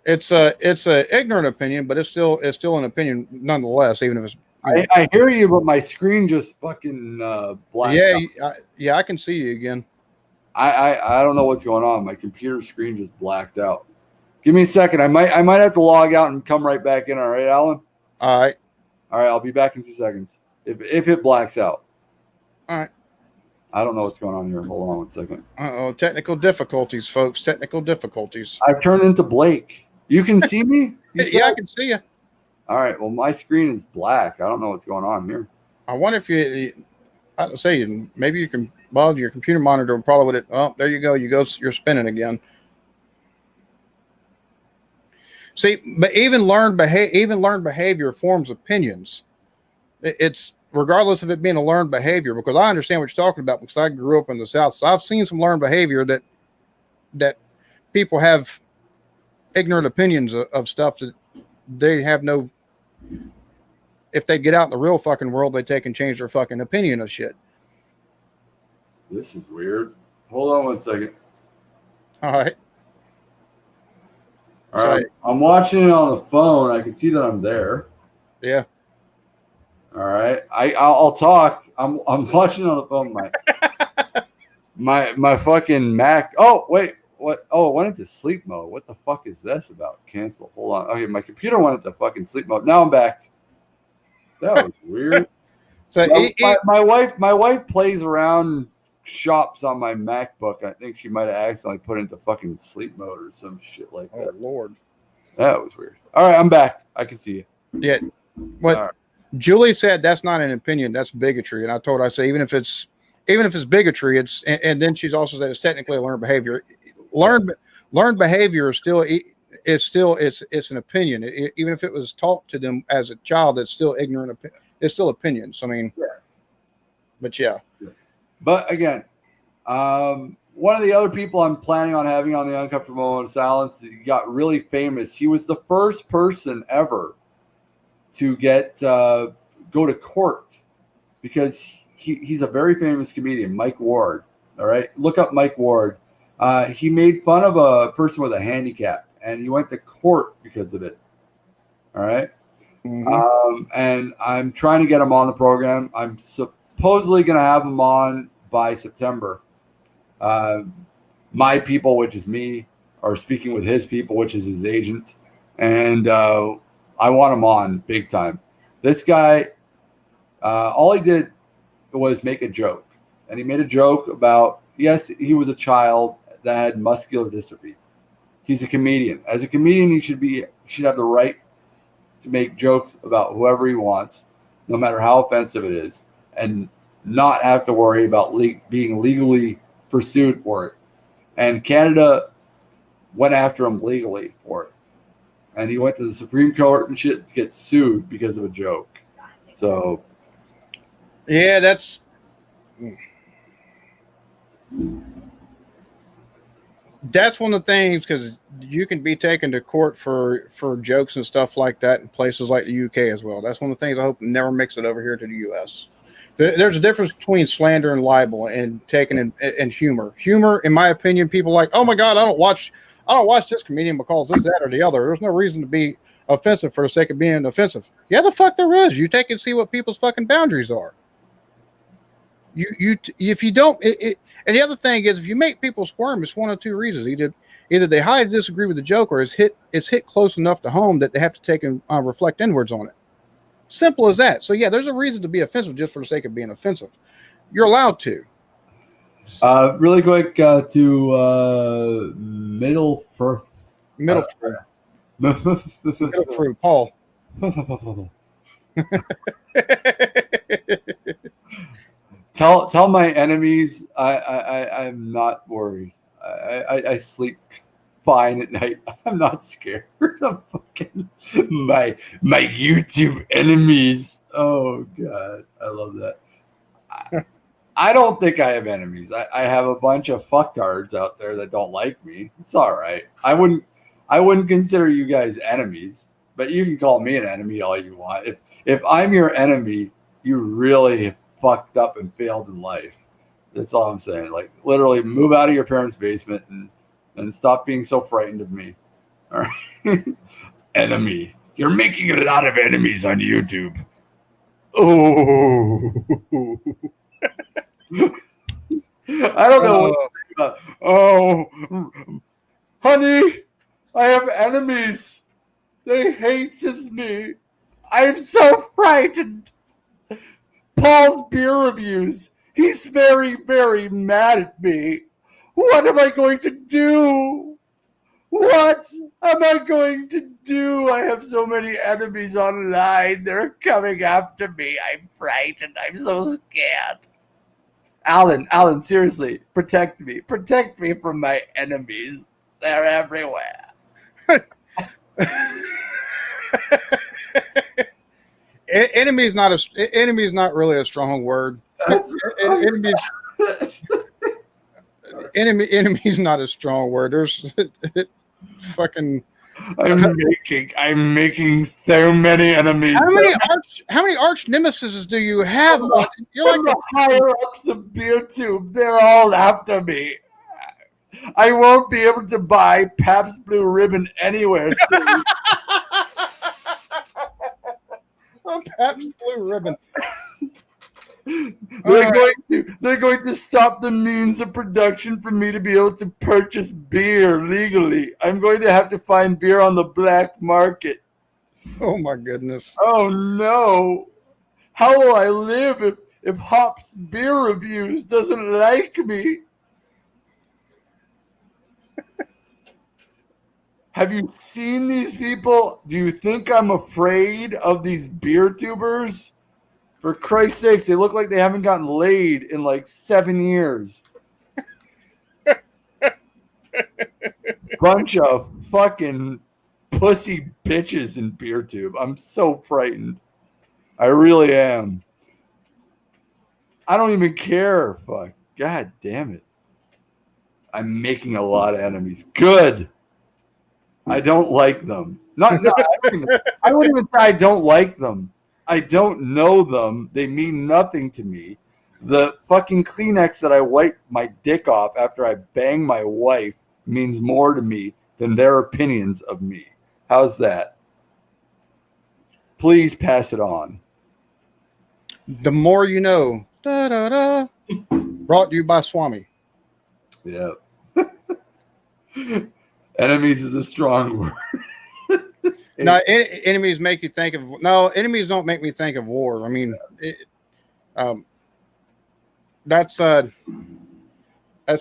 It's a ignorant opinion, but it's still an opinion nonetheless, even if it's. I hear you, but my screen just fucking blacked out. Yeah, I can see you again. I don't know what's going on. My computer screen just blacked out. Give me a second. I might have to log out and come right back in. All right, Alan? All right. I'll be back in 2 seconds. If it blacks out. All right. I don't know what's going on here. Hold on 1 second. Technical difficulties, folks. Technical difficulties. I've turned into Blake. You can see me? Yeah, I can see you. All right. Well, my screen is black. I don't know what's going on here. I wonder if I say maybe you can. Well, your computer monitor probably would. Oh, there you go. You're spinning again. See, but even learned behavior forms opinions. It's regardless of it being a learned behavior, because I understand what you're talking about because I grew up in the South. So I've seen some learned behavior that people have ignorant opinions of stuff that they have no. If they get out in the real fucking world, they take and change their fucking opinion of shit. This is weird. Hold on 1 second. All right. All right. I'm watching it on the phone. I can see that I'm there. Yeah. All right. I'll talk. I'm watching it on the phone. My fucking Mac. Oh wait. What? Oh, it went into sleep mode. What the fuck is this about? Cancel. Hold on. Okay, my computer went into fucking sleep mode. Now I'm back. That was weird. So my wife plays around, shops on my MacBook. I think she might have accidentally put it into fucking sleep mode or some shit like that. Oh Lord, that was weird. All right, I'm back. I can see you. Yeah. What Julie said, that's not an opinion. That's bigotry. And I told her, I say even if it's bigotry, it's and then she's also said it's technically a learned behavior. Learned behavior is still it's an opinion. Even if it was taught to them as a child, it's still ignorant. It's still opinions. I mean, but yeah. But again, one of the other people I'm planning on having on the Uncomfortable Moment of Silence, he got really famous. He was the first person ever to go to court because he's a very famous comedian, Mike Ward. All right, look up Mike Ward. He made fun of a person with a handicap, and he went to court because of it. All right. Mm-hmm. And I'm trying to get him on the program. I'm supposedly going to have him on by September. My people, which is me, are speaking with his people, which is his agent. And I want him on big time. This guy, all he did was make a joke. And he made a joke about, yes, he was a child that had muscular dystrophy. He's a comedian. As a comedian, he should have the right to make jokes about whoever he wants, no matter how offensive it is, and not have to worry about being legally pursued for it. And Canada went after him legally for it. And he went to the Supreme Court and shit to get sued because of a joke. So, yeah, that's... That's one of the things, because you can be taken to court for jokes and stuff like that in places like the UK as well. That's one of the things I hope never makes it over here to the US. There's a difference between slander and libel and taking and humor. Humor, in my opinion, people like, oh my God, I don't watch this comedian because this, that, or the other. There's no reason to be offensive for the sake of being offensive. Yeah, the fuck there is. You take and see what people's fucking boundaries are. If you don't, and the other thing is, if you make people squirm, it's one of two reasons. Either they highly disagree with the joke, or it's hit close enough to home that they have to take and reflect inwards on it. Simple as that. So yeah, there's a reason to be offensive just for the sake of being offensive. You're allowed to. Really quick to Middle Firth. Middle fruit, Paul. Tell my enemies I'm not worried. I sleep fine at night. I'm not scared. I'm fucking my YouTube enemies. Oh god, I love that. I don't think I have enemies. I have a bunch of fucktards out there that don't like me. It's all right. I wouldn't consider you guys enemies, but you can call me an enemy all you want. If I'm your enemy, you really fucked up and failed in life. That's all I'm saying. Like literally move out of your parents' basement and stop being so frightened of me. All right. Enemy. You're making a lot of enemies on YouTube. Oh. I don't know what to think about. Oh, honey, I have enemies. They hate me. I'm so frightened. Paul's beer reviews. He's very, very mad at me. What am I going to do? What am I going to do? I have so many enemies online. They're coming after me. I'm frightened. I'm so scared. Alan, seriously, protect me. Protect me from my enemies. They're everywhere. Enemy is not really a strong word. Enemy is not a strong word. There's fucking. I'm making so many enemies. How many arch nemesis do you have? You're like the higher ups of BeerTube. They're all after me. I won't be able to buy Pabst Blue Ribbon anywhere soon. Pabst Blue Ribbon. They're going to stop the means of production for me to be able to purchase beer legally. I'm going to have to find beer on the black market. Oh my goodness. Oh no. How will I live if Hop's Beer Reviews doesn't like me? Have you seen these people? Do you think I'm afraid of these beer tubers? For Christ's sakes, they look like they haven't gotten laid in like 7 years. Bunch of fucking pussy bitches in BeerTube. I'm so frightened. I really am. I don't even care. Fuck. God damn it. I'm making a lot of enemies. Good. I don't like them. I wouldn't even say I don't like them. I don't know them. They mean nothing to me. The fucking Kleenex that I wipe my dick off after I bang my wife means more to me than their opinions of me. How's that? Please pass it on. The more you know. Da, da, da. Brought to you by Swami. Yeah. Enemies is a strong word. No, enemies make you think of. No, enemies don't make me think of war. I mean, that's one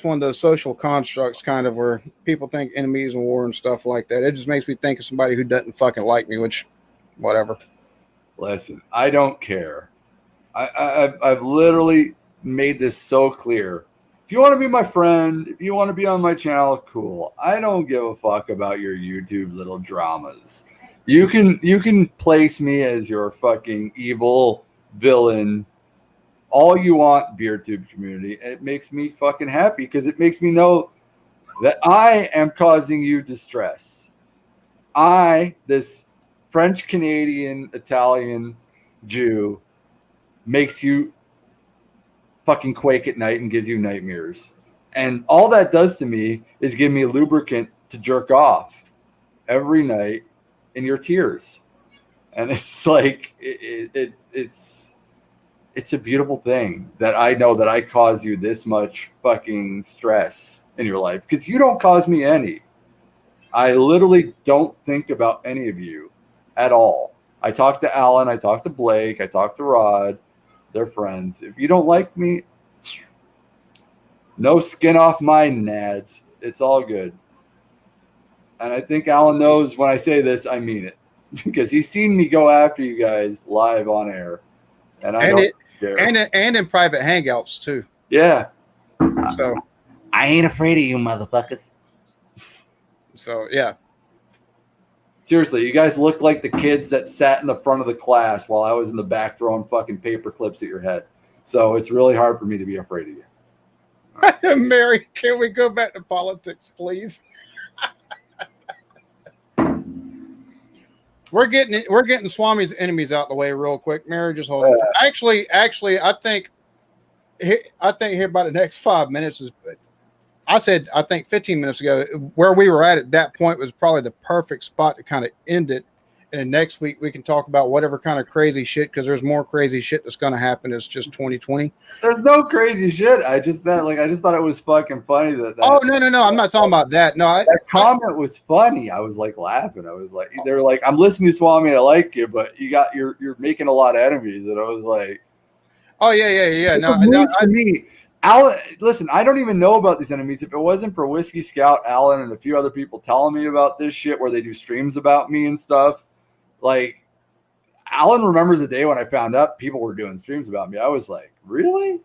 of those social constructs, kind of, where people think enemies and war and stuff like that. It just makes me think of somebody who doesn't fucking like me, which, whatever. Listen, I don't care. I've literally made this so clear. If you want to be my friend, if you want to be on my channel, cool. I don't give a fuck about your YouTube little dramas. You can place me as your fucking evil villain all you want, BeerTube community. It makes me fucking happy because it makes me know that I am causing you distress. This French, Canadian, Italian Jew, makes you fucking quake at night and gives you nightmares. And all that does to me is give me lubricant to jerk off every night in your tears. And it's like, it's a beautiful thing that I know that I cause you this much fucking stress in your life because you don't cause me any. I literally don't think about any of you at all. I talk to Alan, I talk to Blake, I talk to Rod. They're friends. If you don't like me, no skin off my nads. It's all good. And I think Alan knows when I say this, I mean it. Because he's seen me go after you guys live on air. And I don't care. And in private hangouts too. Yeah. So I ain't afraid of you motherfuckers. So yeah. Seriously, you guys look like the kids that sat in the front of the class while I was in the back throwing fucking paper clips at your head. So it's really hard for me to be afraid of you. Mary, can we go back to politics, please? We're getting Swami's enemies out the way real quick. Mary, just hold on. Actually, I think here about the next 5 minutes is. I think 15 minutes ago, where we were at that point was probably the perfect spot to kind of end it. And next week we can talk about whatever kind of crazy shit, because there's more crazy shit that's going to happen. It's just 2020. There's no crazy shit. I just thought it was fucking funny that. Oh no! I'm not talking about that. No, that comment was funny. I was like laughing. I was like, they're like, I'm listening to Swami. I like you, but you're making a lot of enemies. And I was like, oh yeah. No, to me. Alan, listen, I don't even know about these enemies. If it wasn't for Whiskey Scout, Alan, and a few other people telling me about this shit where they do streams about me and stuff, like, Alan remembers the day when I found out people were doing streams about me. I was like, really?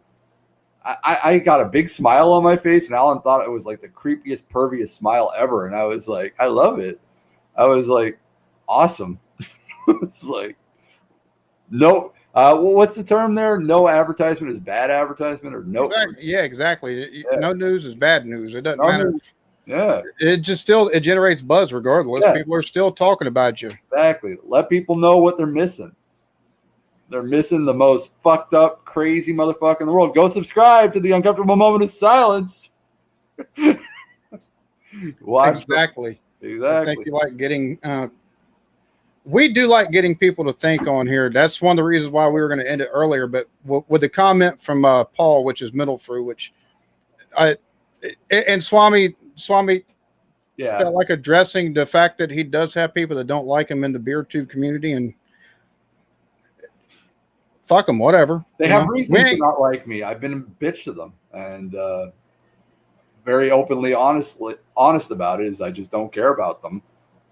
I got a big smile on my face, and Alan thought it was like the creepiest, perviest smile ever. And I was like, I love it. I was like, awesome. It's like, no. What's the term there? No advertisement is bad advertisement, or no? Exactly. Yeah, exactly. Yeah. No news is bad news. It doesn't matter. Yeah. It generates buzz regardless. Yeah. People are still talking about you. Exactly. Let people know what they're missing. They're missing the most fucked up, crazy motherfucker in the world. Go subscribe to the Uncomfortable Moment of Silence. Exactly. I think you like getting. We do like getting people to think on here. That's one of the reasons why we were going to end it earlier. But with the comment from Paul, which is Middle Fruit, which Swami felt like addressing the fact that he does have people that don't like him in the beer tube community, and fuck them, whatever. They have reasons to not like me. I've been a bitch to them, and very openly honest about it. Is I just don't care about them.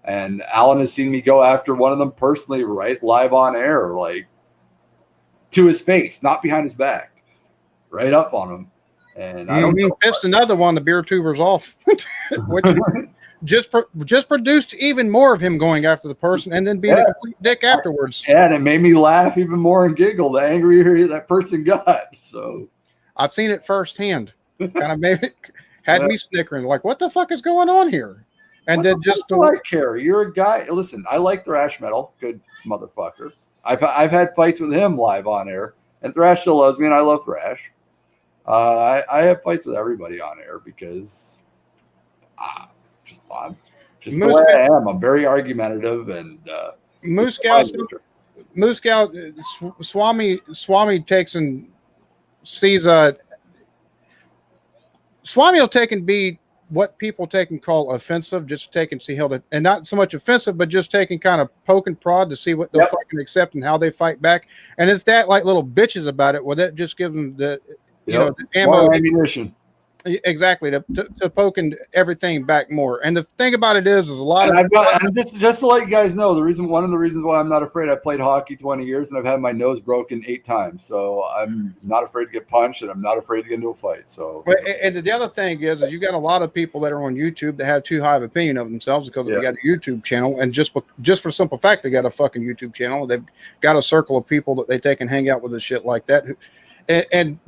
And Alan has seen me go after one of them personally, right live on air, like to his face, not behind his back, right up on him. And I don't pissed another one, the beer tubers off, which just produced even more of him going after the person and then being a complete dick afterwards. Yeah, and it made me laugh even more and giggle the angrier that person got. So I've seen it firsthand. Kind of had me snickering, like, what the fuck is going on here? And then just I care. You're a guy. Listen, I like thrash metal. Good motherfucker. I've had fights with him live on air, and thrash still loves me, and I love thrash. I have fights with everybody on air because I'm just the way I am. I'm very argumentative, and Moose Scout, Swami takes and sees Swami will take and be what people take and call offensive, just take and see how they, and not so much offensive, but just taking kind of poke and prod to see what they'll fucking accept and how they fight back. And if that like little bitches about it, well, that just gives them the, the ammo, ammunition. Exactly, to poking everything back more. And the thing about it is a lot of just to let you guys know, one of the reasons why I'm not afraid. I played hockey 20 years and I've had my nose broken 8 times, so I'm not afraid to get punched and I'm not afraid to get into a fight. So, and the other thing is you got a lot of people that are on YouTube that have too high of opinion of themselves because they got a YouTube channel, and just for the simple fact they got a fucking YouTube channel, they've got a circle of people that they take and hang out with and shit like that, and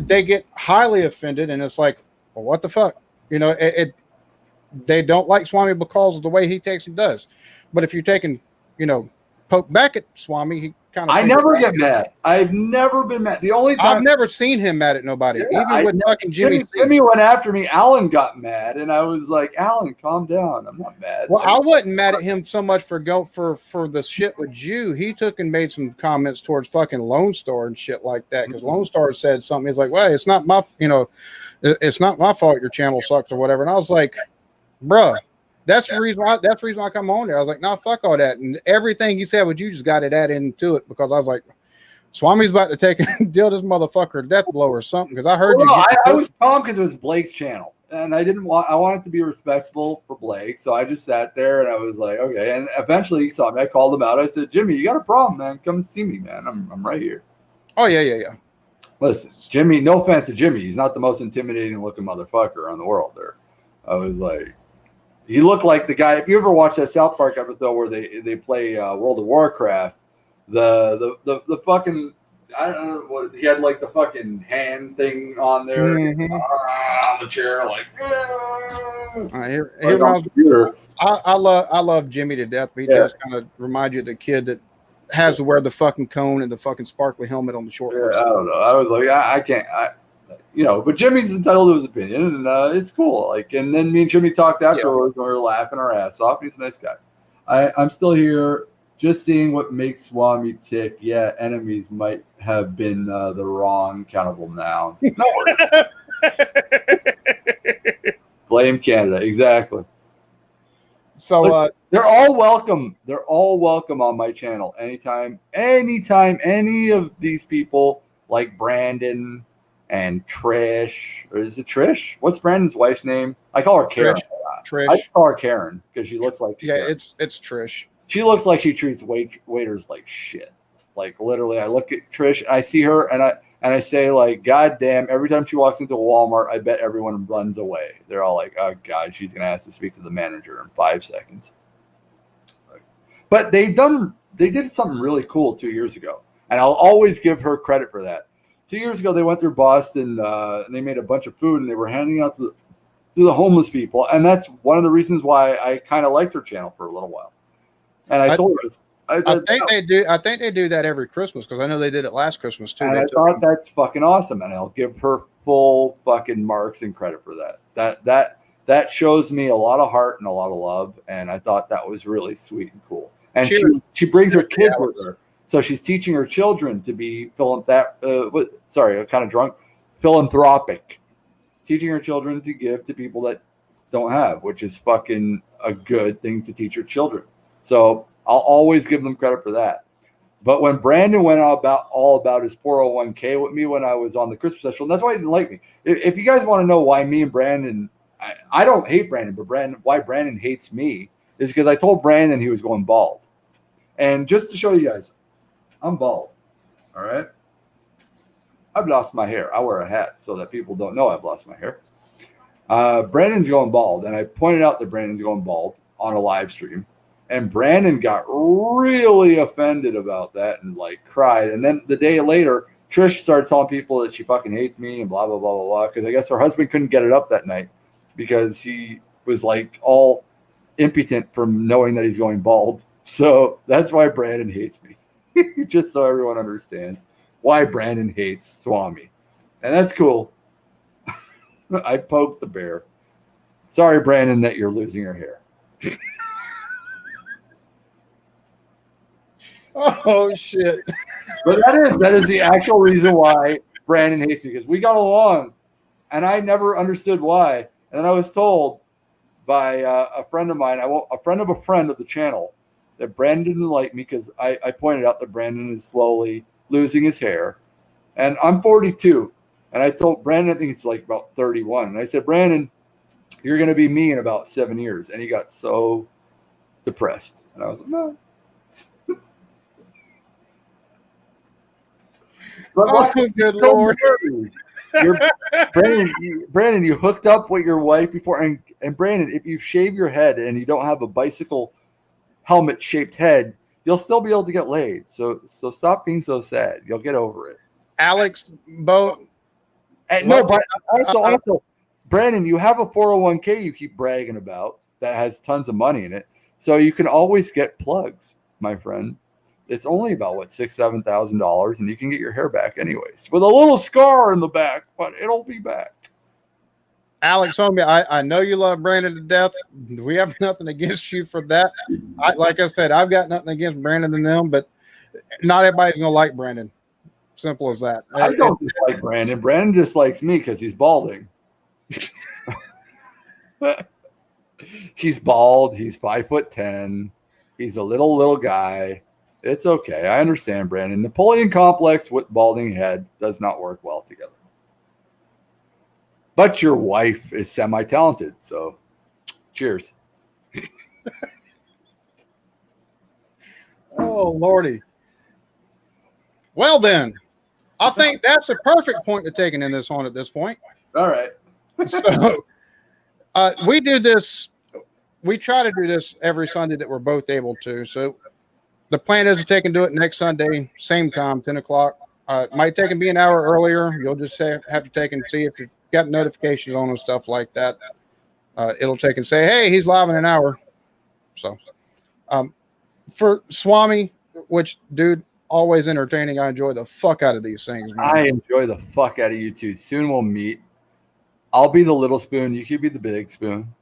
they get highly offended, and it's like, well, what the fuck? They don't like Swami because of the way he takes and does. But if you're taking, poke back at Swami, he kind of. I never get mad. I've never been mad. The only time I've never seen him mad at nobody. Even with fucking Jimmy. Jimmy went after me. Alan got mad, and I was like, Alan, calm down. I'm not mad. Well, I wasn't mad at him so much for the shit with you. He took and made some comments towards fucking Lone Star and shit like that, because Lone Star said something. He's like, well, it's not my, it's not my fault your channel sucks or whatever. And I was like, bruh. That's the reason why. That's the reason why I come on there. I was like, no, fuck all that, and everything you said, what you just got it add into it because I was like, Swami's about to take deal this motherfucker a death blow or something because I heard Well, you. no, I was calm because it was Blake's channel, and I wanted to be respectful for Blake, so I just sat there and I was like, okay. And eventually he saw me. I called him out. I said, Jimmy, you got a problem, man? Come see me, man. I'm right here. Oh yeah. Listen, Jimmy. No offense to Jimmy, he's not the most intimidating looking motherfucker on the world. There, I was like, he looked like the guy. If you ever watched that South Park episode where they play World of Warcraft, the fucking. I don't know what he had like the fucking hand thing on there on the chair, like. I love Jimmy to death, but he does kind of remind you of the kid that has to wear the fucking cone and the fucking sparkly helmet on the short. I don't know. I was like, I can't. But Jimmy's entitled to his opinion, and it's cool. Like, and then me and Jimmy talked afterwards, and we were laughing our ass off. He's a nice guy. I'm still here. Just seeing what makes Swami tick. Yeah, enemies might have been the wrong countable noun. No. Blame Canada. Exactly. So they're all welcome. They're all welcome on my channel anytime any of these people like Brandon and Trish, or is it Trish? What's Brandon's wife's name? I call her Karen. Trish. I call her Karen because she looks like Karen. It's Trish. She looks like she treats waiters like shit. Like literally, I look at Trish, and I see her, and I say like, God damn! Every time she walks into a Walmart, I bet everyone runs away. They're all like, oh God, she's gonna ask to speak to the manager in 5 seconds. But they did something really cool 2 years ago, and I'll always give her credit for that. 2 years ago, they went through Boston, and they made a bunch of food, and they were handing out to the homeless people, and that's one of the reasons why I kind of liked her channel for a little while. And I told her, I think they do. I think they do that every Christmas because I know they did it last Christmas too. And I thought that's fucking awesome, and I'll give her full fucking marks and credit for that. That shows me a lot of heart and a lot of love, and I thought that was really sweet and cool. And she brings her kids with her, so she's teaching her children to be I'm kind of drunk, philanthropic, teaching her children to give to people that don't have, which is fucking a good thing to teach your children. So I'll always give them credit for that. But when Brandon went all about his 401k with me when I was on the Christmas special, and that's why he didn't like me. If you guys want to know why me and Brandon, I don't hate Brandon, but why Brandon hates me is because I told Brandon he was going bald. And just to show you guys, I'm bald. All right. I've lost my hair. I wear a hat so that people don't know I've lost my hair. Brandon's going bald, and I pointed out that Brandon's going bald on a live stream. And Brandon got really offended about that and like cried. And then the day later, Trish started telling people that she fucking hates me and blah, blah, blah, blah, blah. Because I guess her husband couldn't get it up that night because he was like all impotent from knowing that he's going bald. So that's why Brandon hates me. Just so everyone understands why Brandon hates Swami. And that's cool. I poked the bear. Sorry, Brandon, that you're losing your hair. Oh shit! But that is the actual reason why Brandon hates me, because we got along, and I never understood why. And then I was told by a friend of mine, a friend of the channel, that Brandon didn't like me because I pointed out that Brandon is slowly losing his hair, and I'm 42, and I told Brandon I think it's like about 31, and I said, Brandon, you're going to be me in about 7 years, and he got so depressed, and I was like, no. Oh, good Lord. Brandon, you hooked up with your wife before, and Brandon, if you shave your head and you don't have a bicycle helmet shaped head, you'll still be able to get laid. So stop being so sad. You'll get over it. Alex, Bo. No, but also, Brandon, you have a 401k you keep bragging about that has tons of money in it. So you can always get plugs, my friend. It's only about $6,000-$7,000, and you can get your hair back anyways, with a little scar in the back, but it'll be back. Alex, homie, I know you love Brandon to death. We have nothing against you for that. Like I said, I've got nothing against Brandon and them, but not everybody's gonna like Brandon. Simple as that. I don't dislike Brandon. Brandon dislikes me because he's balding. He's bald. He's 5'10". He's a little guy. It's okay. I understand, Brandon. Napoleon complex with balding head does not work well together. But your wife is semi-talented, so cheers. Oh, Lordy. Well, then, I think that's a perfect point to taking in this on at this point. All right. So we do this. We try to do this every Sunday that we're both able to. So the plan is to take and do it next Sunday, same time, 10 o'clock. Might take and be an hour earlier. You'll just have to take and see if you've got notifications on and stuff like that. It'll take and say, hey, he's live in an hour. So for Swami, which, dude, always entertaining. I enjoy the fuck out of these things, man. I enjoy the fuck out of you too. Soon we'll meet. I'll be the little spoon. You could be the big spoon.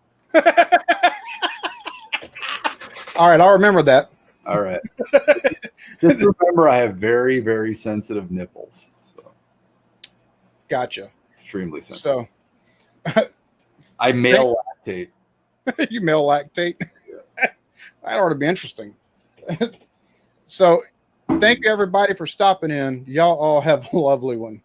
All right, I'll remember that. All right. Just remember, I have very, very sensitive nipples. So. Gotcha. Extremely sensitive. So I male lactate. you male lactate. Yeah. That ought to be interesting. So thank you everybody for stopping in. Y'all all have a lovely one.